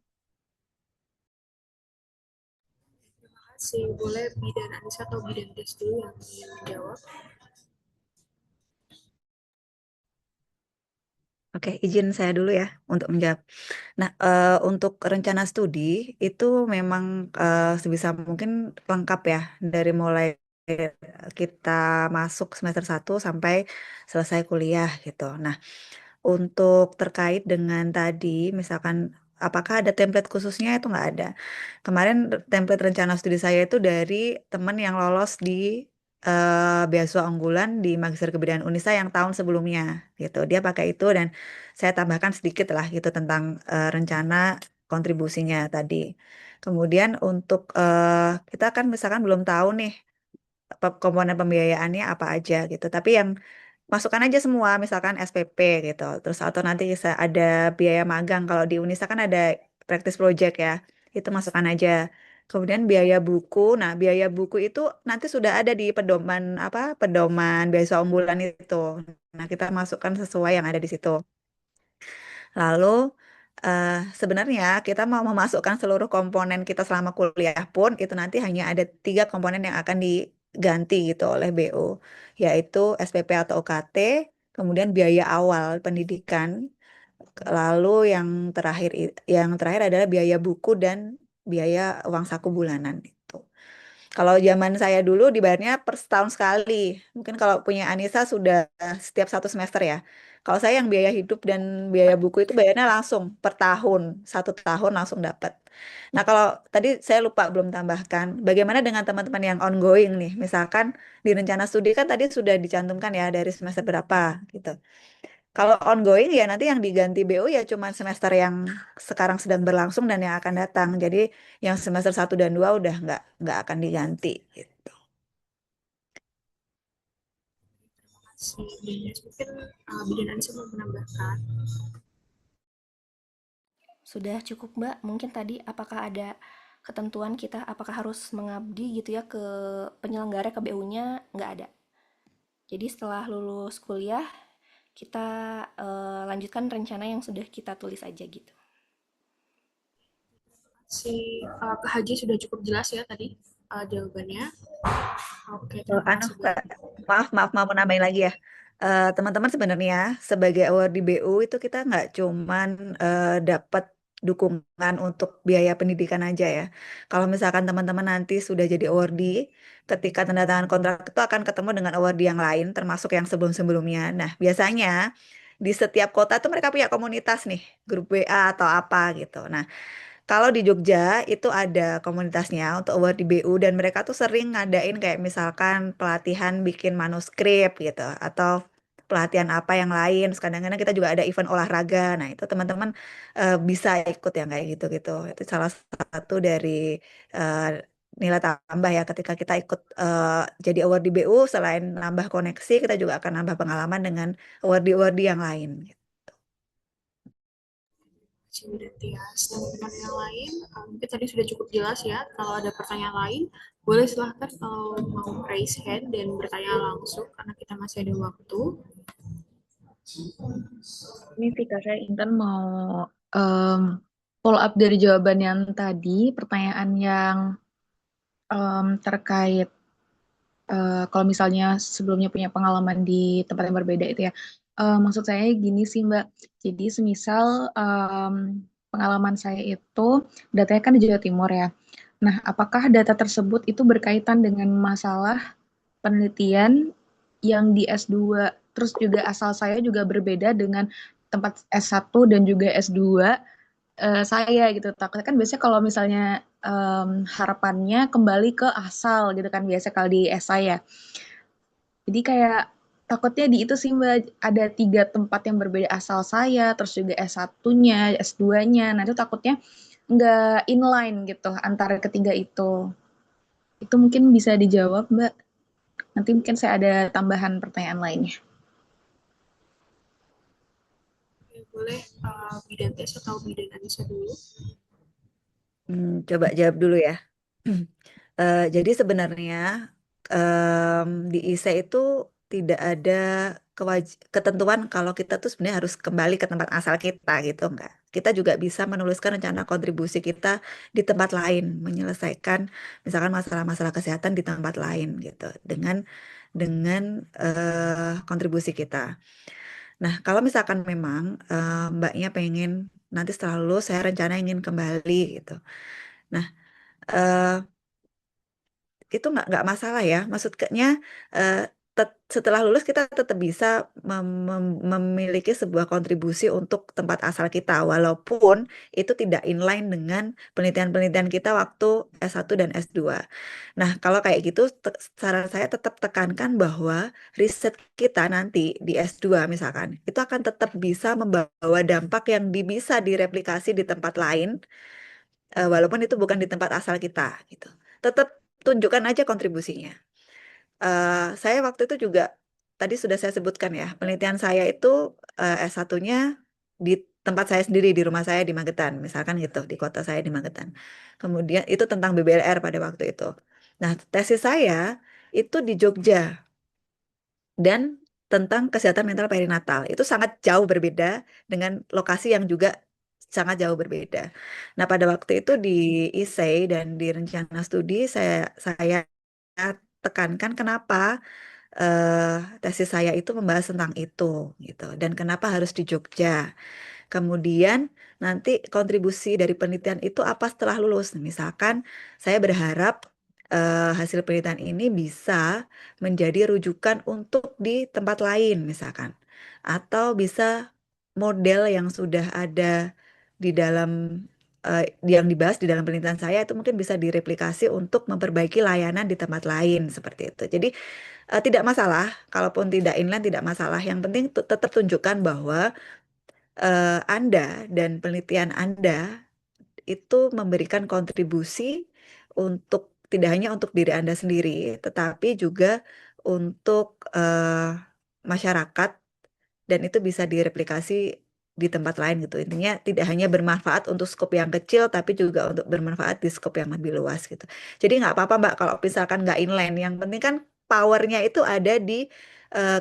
Terima kasih. Boleh Bidan Anissa atau Bidan Des dulu yang ingin menjawab. Oke, izin saya dulu ya untuk menjawab. Nah, untuk rencana studi itu memang sebisa mungkin lengkap ya dari mulai kita masuk semester 1 sampai selesai kuliah gitu. Nah, untuk terkait dengan tadi, misalkan apakah ada template khususnya itu nggak ada. Kemarin template rencana studi saya itu dari teman yang lolos di beasiswa unggulan di Magister Kebudayaan Unisa yang tahun sebelumnya gitu. Dia pakai itu dan saya tambahkan sedikit lah gitu tentang rencana kontribusinya tadi. Kemudian untuk kita kan misalkan belum tahu nih komponen pembiayaannya apa aja gitu. Tapi yang masukkan aja semua, misalkan SPP gitu. Terus atau nanti bisa ada biaya magang. Kalau di Unisa kan ada practice project ya, itu masukkan aja. Kemudian biaya buku. Nah, biaya buku itu nanti sudah ada di pedoman apa? Pedoman beasiswa unggulan itu. Nah, kita masukkan sesuai yang ada di situ. Lalu sebenarnya kita mau memasukkan seluruh komponen kita selama kuliah pun itu nanti hanya ada 3 komponen yang akan diganti gitu oleh BO, yaitu SPP atau UKT, kemudian biaya awal pendidikan, lalu yang terakhir adalah biaya buku dan biaya uang saku bulanan itu. Kalau zaman saya dulu dibayarnya per setahun sekali. Mungkin kalau punya Anissa sudah setiap 1 semester ya. Kalau saya yang biaya hidup dan biaya buku itu bayarnya langsung per tahun, 1 tahun langsung dapat. Nah kalau tadi saya lupa belum tambahkan, bagaimana dengan teman-teman yang ongoing nih? Misalkan di rencana studi kan tadi sudah dicantumkan ya dari semester berapa gitu. Kalau ongoing ya nanti yang diganti BU ya cuma semester yang sekarang sedang berlangsung dan yang akan datang. Jadi yang semester 1 dan 2 udah nggak akan diganti gitu. Si Bidan mungkin Bidan Anissa mau menambahkan. Sudah cukup Mbak. Mungkin tadi apakah ada ketentuan kita apakah harus mengabdi gitu ya ke penyelenggara ke BU-nya? Nggak ada. Jadi setelah lulus kuliah kita lanjutkan rencana yang sudah kita tulis aja gitu. Si Kak Haji sudah cukup jelas ya tadi jawabannya. Oke, terima kasih banyak. Maaf mau nambahin lagi ya. Teman-teman sebenarnya sebagai award di BU itu kita nggak cuman dapat dukungan untuk biaya pendidikan aja ya. Kalau misalkan teman-teman nanti sudah jadi awardee, ketika tanda tangan kontrak itu akan ketemu dengan awardee yang lain, termasuk yang sebelum-sebelumnya. Nah, biasanya di setiap kota tuh mereka punya komunitas nih, grup WA atau apa gitu. Nah, kalau di Jogja itu ada komunitasnya untuk award di BU dan mereka tuh sering ngadain kayak misalkan pelatihan bikin manuskrip gitu atau pelatihan apa yang lain. Terus kadang-kadang kita juga ada event olahraga. Nah, itu teman-teman bisa ikut yang kayak gitu-gitu. Itu salah satu dari eh, nilai tambah ya ketika kita ikut jadi award di BU. Selain nambah koneksi, kita juga akan nambah pengalaman dengan award-award yang lain. Terima kasih teman-teman yang lain. Mungkin tadi sudah cukup jelas ya. Kalau ada pertanyaan lain, boleh silahkan kalau mau raise hand dan bertanya langsung karena kita masih ada waktu. Ini Vika, saya Intan mau follow up dari jawaban yang tadi, pertanyaan yang terkait kalau misalnya sebelumnya punya pengalaman di tempat yang berbeda itu ya. Maksud saya gini sih Mbak, jadi semisal pengalaman saya itu datanya kan di Jawa Timur ya. Nah, apakah data tersebut itu berkaitan dengan masalah penelitian yang di S2, terus juga asal saya juga berbeda dengan tempat S1 dan juga S2 saya gitu. Takutnya kan biasanya kalau misalnya harapannya kembali ke asal gitu kan biasa kalau di esai ya. Jadi kayak takutnya di itu sih Mbak, ada 3 tempat yang berbeda asal saya, terus juga S1-nya, S2-nya. Nah itu takutnya nggak inline gitu antara ketiga itu. Itu mungkin bisa dijawab Mbak. Nanti mungkin saya ada tambahan pertanyaan lainnya. Boleh bidan tes atau bidan Anissa dulu. Coba jawab dulu ya. Jadi sebenarnya di ISE itu tidak ada ketentuan kalau kita tuh sebenarnya harus kembali ke tempat asal kita gitu enggak. Kita juga bisa menuliskan rencana kontribusi kita di tempat lain, menyelesaikan misalkan masalah-masalah kesehatan di tempat lain gitu dengan kontribusi kita. Nah, kalau misalkan memang Mbaknya pengen nanti setelah lulus saya rencana ingin kembali gitu. Nah, eh, itu nggak masalah ya. Maksudnya eh, setelah lulus kita tetap bisa memiliki sebuah kontribusi untuk tempat asal kita, walaupun itu tidak inline dengan penelitian-penelitian kita waktu S1 dan S2. Nah, kalau kayak gitu, saran saya tetap tekankan bahwa riset kita nanti di S2 misalkan, itu akan tetap bisa membawa dampak yang bisa direplikasi di tempat lain, walaupun itu bukan di tempat asal kita gitu. Tetap tunjukkan aja kontribusinya. Saya waktu itu juga tadi sudah saya sebutkan ya, penelitian saya itu S1-nya di tempat saya sendiri di rumah saya di Magetan, misalkan gitu, di kota saya di Magetan. Kemudian itu tentang BBLR pada waktu itu. Nah, tesis saya itu di Jogja dan tentang kesehatan mental perinatal. Itu sangat jauh berbeda dengan lokasi yang juga sangat jauh berbeda. Nah, pada waktu itu di ISEI dan di rencana studi saya tekankan kenapa tesis saya itu membahas tentang itu gitu dan kenapa harus di Jogja. Kemudian nanti kontribusi dari penelitian itu apa setelah lulus. Misalkan saya berharap hasil penelitian ini bisa menjadi rujukan untuk di tempat lain misalkan. Atau bisa model yang sudah ada di dalam yang dibahas di dalam penelitian saya itu mungkin bisa direplikasi untuk memperbaiki layanan di tempat lain seperti itu. Jadi tidak masalah, kalaupun tidak inline tidak masalah. Yang penting tetap tunjukkan bahwa Anda dan penelitian Anda itu memberikan kontribusi untuk tidak hanya untuk diri Anda sendiri, tetapi juga untuk masyarakat dan itu bisa direplikasi di tempat lain gitu. Intinya tidak hanya bermanfaat untuk skop yang kecil, tapi juga untuk bermanfaat di skop yang lebih luas gitu. Jadi nggak apa-apa Mbak kalau misalkan nggak inline. Yang penting kan powernya itu ada di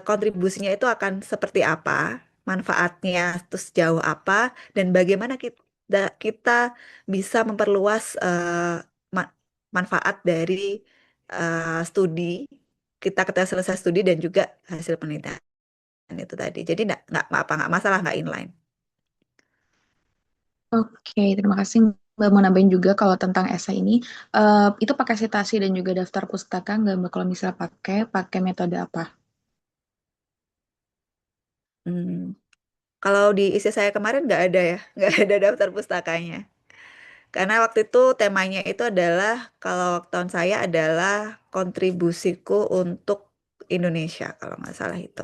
kontribusinya itu akan seperti apa, manfaatnya terus jauh apa, dan bagaimana kita bisa memperluas manfaat dari studi kita selesai studi dan juga hasil penelitian itu tadi. Jadi nggak masalah nggak inline. Oke, terima kasih Mbak. Mau nambahin juga kalau tentang esai ini, itu pakai citasi dan juga daftar pustaka nggak Mbak? Kalau misalnya pakai metode apa? Hmm. Kalau di isi saya kemarin nggak ada ya, nggak ada daftar pustakanya. Karena waktu itu temanya itu adalah kalau tahun saya adalah kontribusiku untuk Indonesia kalau nggak salah itu.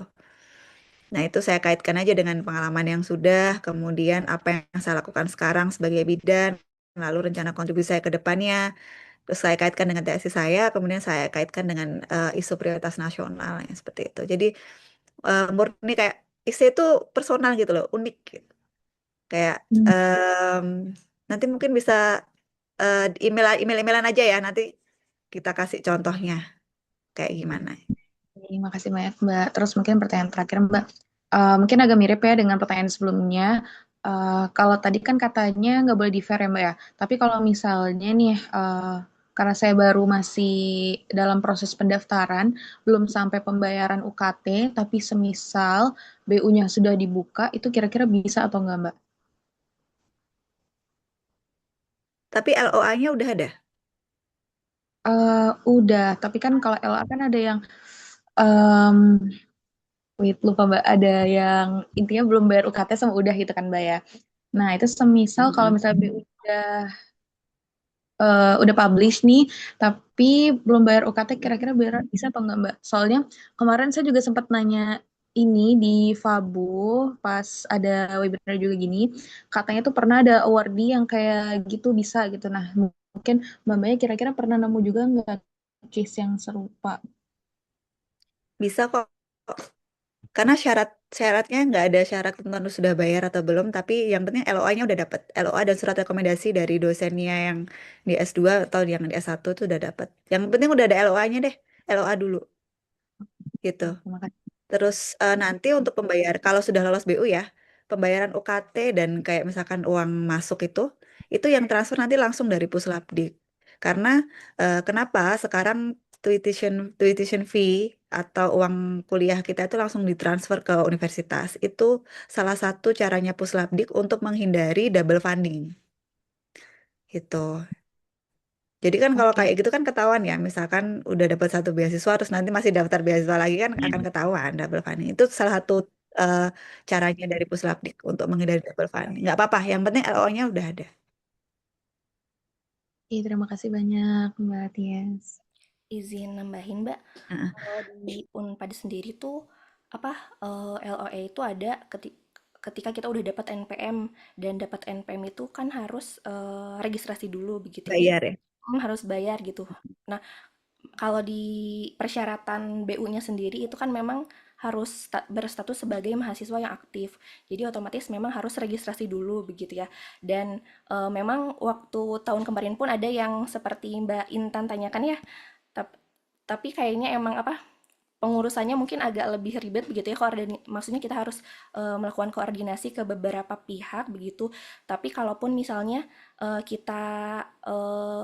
Nah, itu saya kaitkan aja dengan pengalaman yang sudah, kemudian apa yang saya lakukan sekarang sebagai bidan, lalu rencana kontribusi saya ke depannya. Terus saya kaitkan dengan tesis saya, kemudian saya kaitkan dengan isu prioritas nasional yang seperti itu. Jadi murni kayak isu itu personal gitu loh, unik gitu. Kayak nanti mungkin bisa email-emailan aja ya, nanti kita kasih contohnya kayak gimana. Terima kasih banyak Mbak. Terus mungkin pertanyaan terakhir Mbak. Mungkin agak mirip ya dengan pertanyaan sebelumnya. Kalau tadi kan katanya nggak boleh di-fair ya Mbak ya. Tapi kalau misalnya nih, karena saya baru masih dalam proses pendaftaran, belum sampai pembayaran UKT, tapi semisal BU-nya sudah dibuka, itu kira-kira bisa atau enggak Mbak? Tapi LOA-nya udah ada. Udah, tapi kan kalau LA kan ada yang em, wait, lupa Mbak, ada yang intinya belum bayar UKT sama udah gitu kan Mbak ya. Nah, itu semisal kalau misalnya BU udah publish nih, tapi belum bayar UKT, kira-kira bisa atau enggak Mbak? Soalnya kemarin saya juga sempat nanya ini di Fabu pas ada webinar juga gini, katanya tuh pernah ada awardee yang kayak gitu bisa gitu. Nah, mungkin Mbak Mbaknya kira-kira pernah nemu juga nggak case yang serupa? Bisa kok. Karena syaratnya nggak ada syarat tentu sudah bayar atau belum, tapi yang penting LOA-nya udah dapat. LOA dan surat rekomendasi dari dosennya yang di S2 atau yang di S1 itu udah dapat. Yang penting udah ada LOA-nya deh. LOA dulu gitu. Terima kasih. Terus nanti untuk pembayar kalau sudah lolos BU ya, pembayaran UKT dan kayak misalkan uang masuk itu yang transfer nanti langsung dari Puslapdik. Karena kenapa sekarang tuition fee atau uang kuliah kita itu langsung ditransfer ke universitas. Itu salah satu caranya Puslapdik untuk menghindari double funding. Gitu. Jadi kan kalau Oke. kayak gitu kan ketahuan ya, misalkan udah dapat satu beasiswa terus nanti masih daftar beasiswa lagi kan akan ketahuan double funding. Itu salah satu eh, caranya dari Puslapdik untuk menghindari double funding. Nggak apa-apa, yang penting LO-nya udah ada. Oke, terima kasih banyak Mbak Tias. Izin nambahin, Mbak. Heeh. Kalau di Unpad sendiri tuh apa LOE itu ada ketika kita udah dapat NPM, dan dapat NPM itu kan harus registrasi dulu begitu ya. Bayar ya. Harus bayar gitu. Nah, kalau di persyaratan BU-nya sendiri itu kan memang harus berstatus sebagai mahasiswa yang aktif. Jadi otomatis memang harus registrasi dulu begitu ya. Dan memang waktu tahun kemarin pun ada yang seperti Mbak Intan tanyakan ya. Tapi kayaknya emang apa, pengurusannya mungkin agak lebih ribet begitu ya, maksudnya kita harus melakukan koordinasi ke beberapa pihak begitu. Tapi kalaupun misalnya kita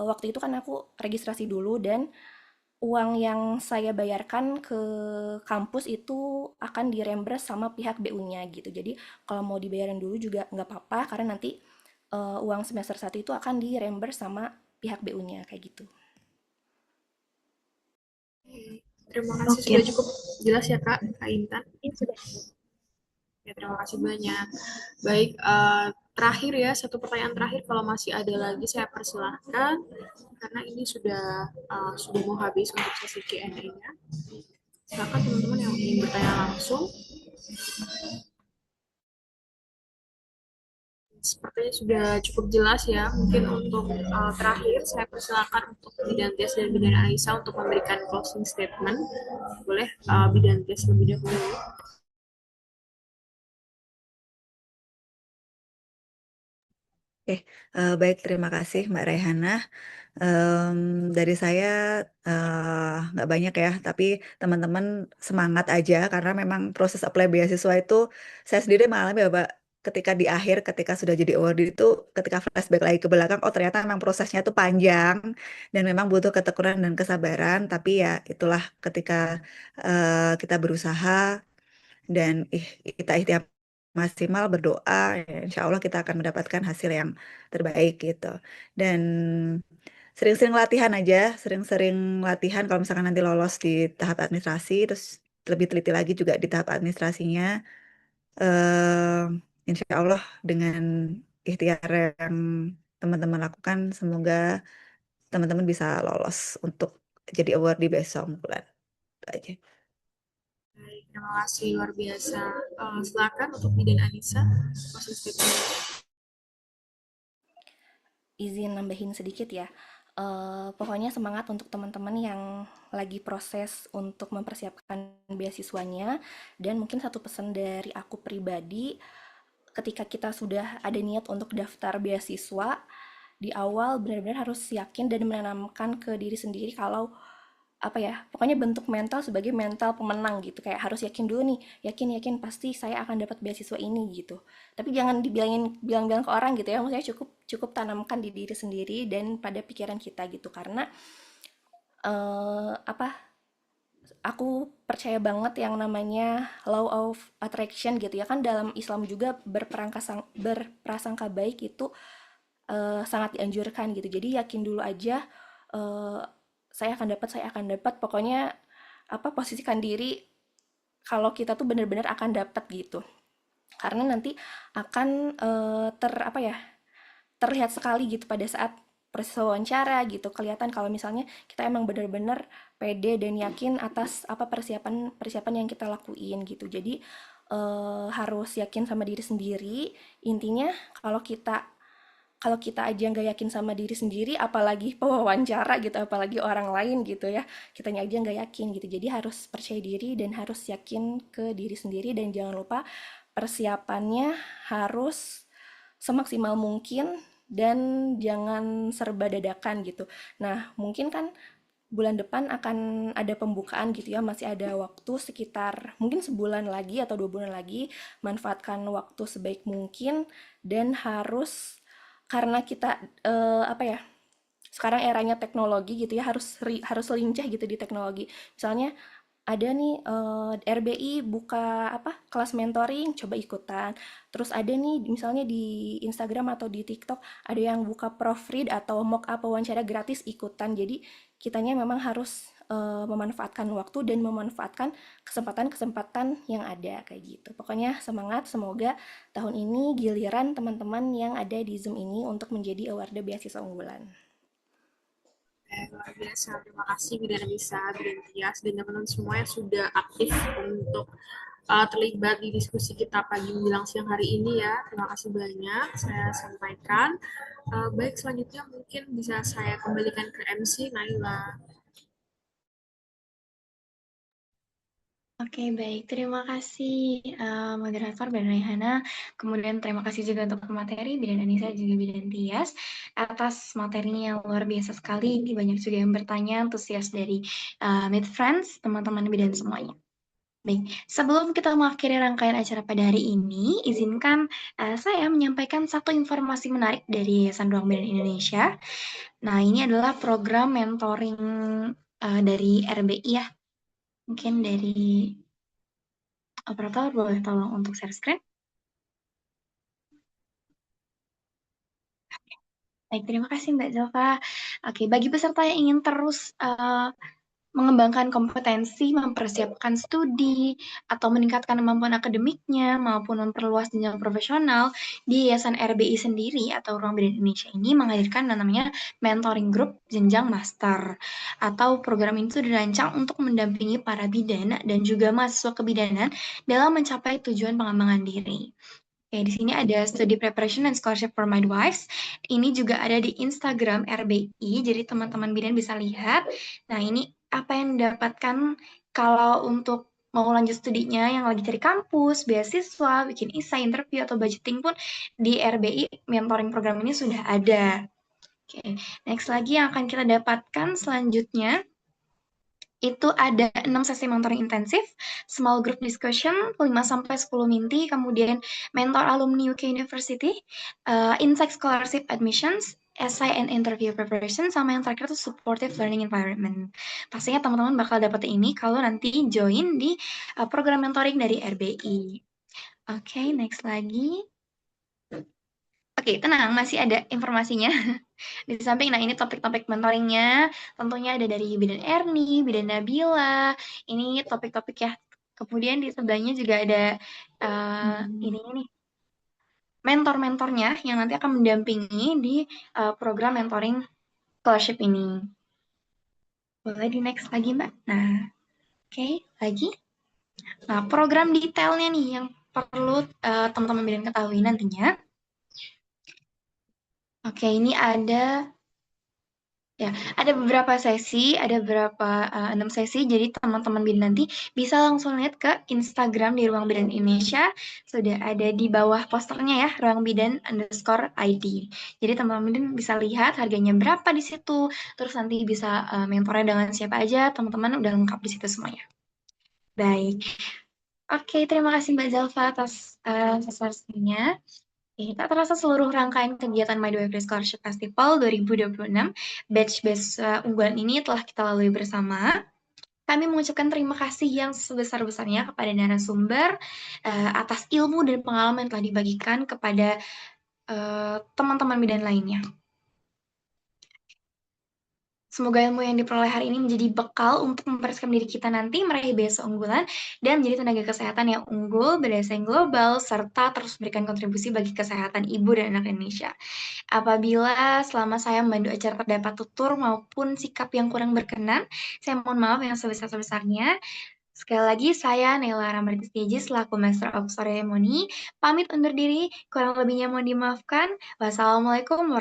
waktu itu kan aku registrasi dulu, dan uang yang saya bayarkan ke kampus itu akan dirembers sama pihak BU-nya gitu. Jadi kalau mau dibayarin dulu juga nggak apa-apa, karena nanti uang semester 1 itu akan dirembers sama pihak BU-nya kayak gitu. Terima kasih, sudah cukup jelas ya Kak Intan. Ya, terima kasih banyak. Baik, terakhir ya, satu pertanyaan terakhir, kalau masih ada lagi saya persilahkan, karena ini sudah mau habis untuk sesi Q&A-nya. Silakan teman-teman yang ingin bertanya langsung. Sepertinya sudah cukup jelas ya. Mungkin untuk terakhir saya persilakan untuk Bidan Tias dan Bidan Aisyah untuk memberikan closing statement. Boleh Bidan Tias lebih dahulu. Oke, baik, terima kasih Mbak Rehana. Dari saya nggak banyak ya, tapi teman-teman semangat aja karena memang proses apply beasiswa itu saya sendiri mengalami ya, Mbak, ketika di akhir, ketika sudah jadi awardee itu, ketika flashback lagi ke belakang, oh ternyata memang prosesnya itu panjang dan memang butuh ketekunan dan kesabaran. Tapi ya itulah ketika kita berusaha dan kita ikhtiar maksimal berdoa, ya insya Allah kita akan mendapatkan hasil yang terbaik gitu. Dan sering-sering latihan aja, sering-sering latihan kalau misalkan nanti lolos di tahap administrasi, terus lebih teliti lagi juga di tahap administrasinya. eh Insya Allah dengan ikhtiar yang teman-teman lakukan, semoga teman-teman bisa lolos untuk jadi awardee besok bulan. Itu aja. Baik, terima kasih luar biasa. Silakan untuk Bidan Anissa, closing statement. Izin nambahin sedikit ya. Pokoknya semangat untuk teman-teman yang lagi proses untuk mempersiapkan beasiswanya. Dan mungkin satu pesan dari aku pribadi, ketika kita sudah ada niat untuk daftar beasiswa, di awal benar-benar harus yakin dan menanamkan ke diri sendiri kalau apa ya, pokoknya bentuk mental sebagai mental pemenang gitu, kayak harus yakin dulu nih, yakin pasti saya akan dapat beasiswa ini gitu. Tapi jangan bilang-bilang ke orang gitu ya, maksudnya cukup cukup tanamkan di diri sendiri dan pada pikiran kita gitu, karena apa, aku percaya banget yang namanya law of attraction gitu ya, kan dalam Islam juga berprasangka baik itu sangat dianjurkan gitu. Jadi yakin dulu aja, eh, saya akan dapat, pokoknya apa, posisikan diri kalau kita tuh benar-benar akan dapat gitu. Karena nanti akan apa ya, terlihat sekali gitu pada saat proses wawancara gitu, kelihatan kalau misalnya kita emang benar-benar pede dan yakin atas apa persiapan yang kita lakuin gitu. Jadi harus yakin sama diri sendiri. Intinya kalau kita aja nggak yakin sama diri sendiri, apalagi pewawancara gitu, apalagi orang lain gitu ya, kitanya aja nggak yakin gitu. Jadi harus percaya diri dan harus yakin ke diri sendiri, dan jangan lupa persiapannya harus semaksimal mungkin dan jangan serba dadakan gitu. Nah, mungkin kan bulan depan akan ada pembukaan gitu ya, masih ada waktu sekitar mungkin sebulan lagi atau 2 bulan lagi. Manfaatkan waktu sebaik mungkin dan harus, karena kita apa ya, sekarang eranya teknologi gitu ya, harus lincah gitu di teknologi. Misalnya ada nih RBI buka apa, kelas mentoring, coba ikutan. Terus ada nih misalnya di Instagram atau di TikTok ada yang buka proofread atau mock up wawancara gratis, ikutan. Jadi kitanya memang harus memanfaatkan waktu dan memanfaatkan kesempatan-kesempatan yang ada kayak gitu. Pokoknya semangat, semoga tahun ini giliran teman-teman yang ada di Zoom ini untuk menjadi award beasiswa unggulan. Luar biasa, terima kasih Bidan Anissa, Bidan Tias, dan teman-teman semua yang sudah aktif untuk terlibat di diskusi kita pagi menjelang siang hari ini ya. Terima kasih banyak saya sampaikan. Baik, selanjutnya mungkin bisa saya kembalikan ke MC Naila. Oke, baik. Terima kasih moderator dan Raihana. Kemudian terima kasih juga untuk pemateri Bidan Anissa juga Bidan Tias atas materinya yang luar biasa sekali. Banyak juga yang bertanya, antusias dari Meet Friends, teman-teman Bidan semuanya. Baik, sebelum kita mengakhiri rangkaian acara pada hari ini, izinkan saya menyampaikan satu informasi menarik dari Yayasan Ruang Bidan Indonesia. Nah, ini adalah program mentoring dari RBI ya. Mungkin dari operator boleh tolong untuk share screen. Baik, terima kasih Mbak Zilva. Oke, bagi peserta yang ingin terus mengembangkan kompetensi, mempersiapkan studi, atau meningkatkan kemampuan akademiknya, maupun memperluas jenjang profesional, di Yayasan RBI sendiri atau Ruang Bidan Indonesia ini menghadirkan namanya mentoring group jenjang master. Atau program itu dirancang untuk mendampingi para bidan dan juga mahasiswa kebidanan dalam mencapai tujuan pengembangan diri. Oke, di sini ada Study Preparation and Scholarship for Midwives. Ini juga ada di Instagram RBI, jadi teman-teman bidan bisa lihat. Nah, ini apa yang didapatkan kalau untuk mau lanjut studinya yang lagi cari kampus, beasiswa, bikin essay, interview, atau budgeting pun di RBI mentoring program ini sudah ada. Oke, next lagi yang akan kita dapatkan selanjutnya itu ada 6 sesi mentoring intensif, small group discussion, 5-10 minti, kemudian mentor alumni UK University, insight scholarship admissions, essay and interview preparation, sama yang terakhir itu supportive learning environment. Pastinya teman-teman bakal dapat ini kalau nanti join di program mentoring dari RBI. Oke, next lagi. Oke, tenang, masih ada informasinya. Di samping, nah ini topik-topik mentoringnya, tentunya ada dari Bidan Erni, Bidan Nabila, ini topik-topik ya. Kemudian di sebelahnya juga ada ini nih, mentor-mentornya yang nanti akan mendampingi di program mentoring scholarship ini. Boleh di next lagi, Mbak? Nah, oke, lagi. Nah, program detailnya nih yang perlu teman-teman bidan ketahui nantinya. Oke, ini ada beberapa sesi, ada 6 sesi. Jadi teman-teman bidan nanti bisa langsung lihat ke Instagram di Ruang Bidan Indonesia. Sudah ada di bawah posternya ya, ruangbidan_id. Jadi teman-teman bidan bisa lihat harganya berapa di situ. Terus nanti bisa mentornya dengan siapa aja, teman-teman udah lengkap di situ semuanya. Baik. Oke, terima kasih Mbak Zalfa atas sesinya. Tak terasa seluruh rangkaian kegiatan My Midwifery Scholarship Festival 2026 batch unggulan ini telah kita lalui bersama. Kami mengucapkan terima kasih yang sebesar-besarnya kepada narasumber atas ilmu dan pengalaman yang telah dibagikan kepada teman-teman bidan lainnya. Semoga ilmu yang diperoleh hari ini menjadi bekal untuk mempersiapkan diri kita nanti meraih BSO unggulan dan menjadi tenaga kesehatan yang unggul, berdasarkan global, serta terus memberikan kontribusi bagi kesehatan ibu dan anak Indonesia. Apabila selama saya membantu acara terdapat tutur maupun sikap yang kurang berkenan, saya mohon maaf yang sebesar-besarnya. Sekali lagi, saya Nela Ramardis Teji selaku Master of Ceremony, pamit undur diri, kurang lebihnya mohon dimaafkan. Wassalamualaikum warahmatullahi wabarakatuh.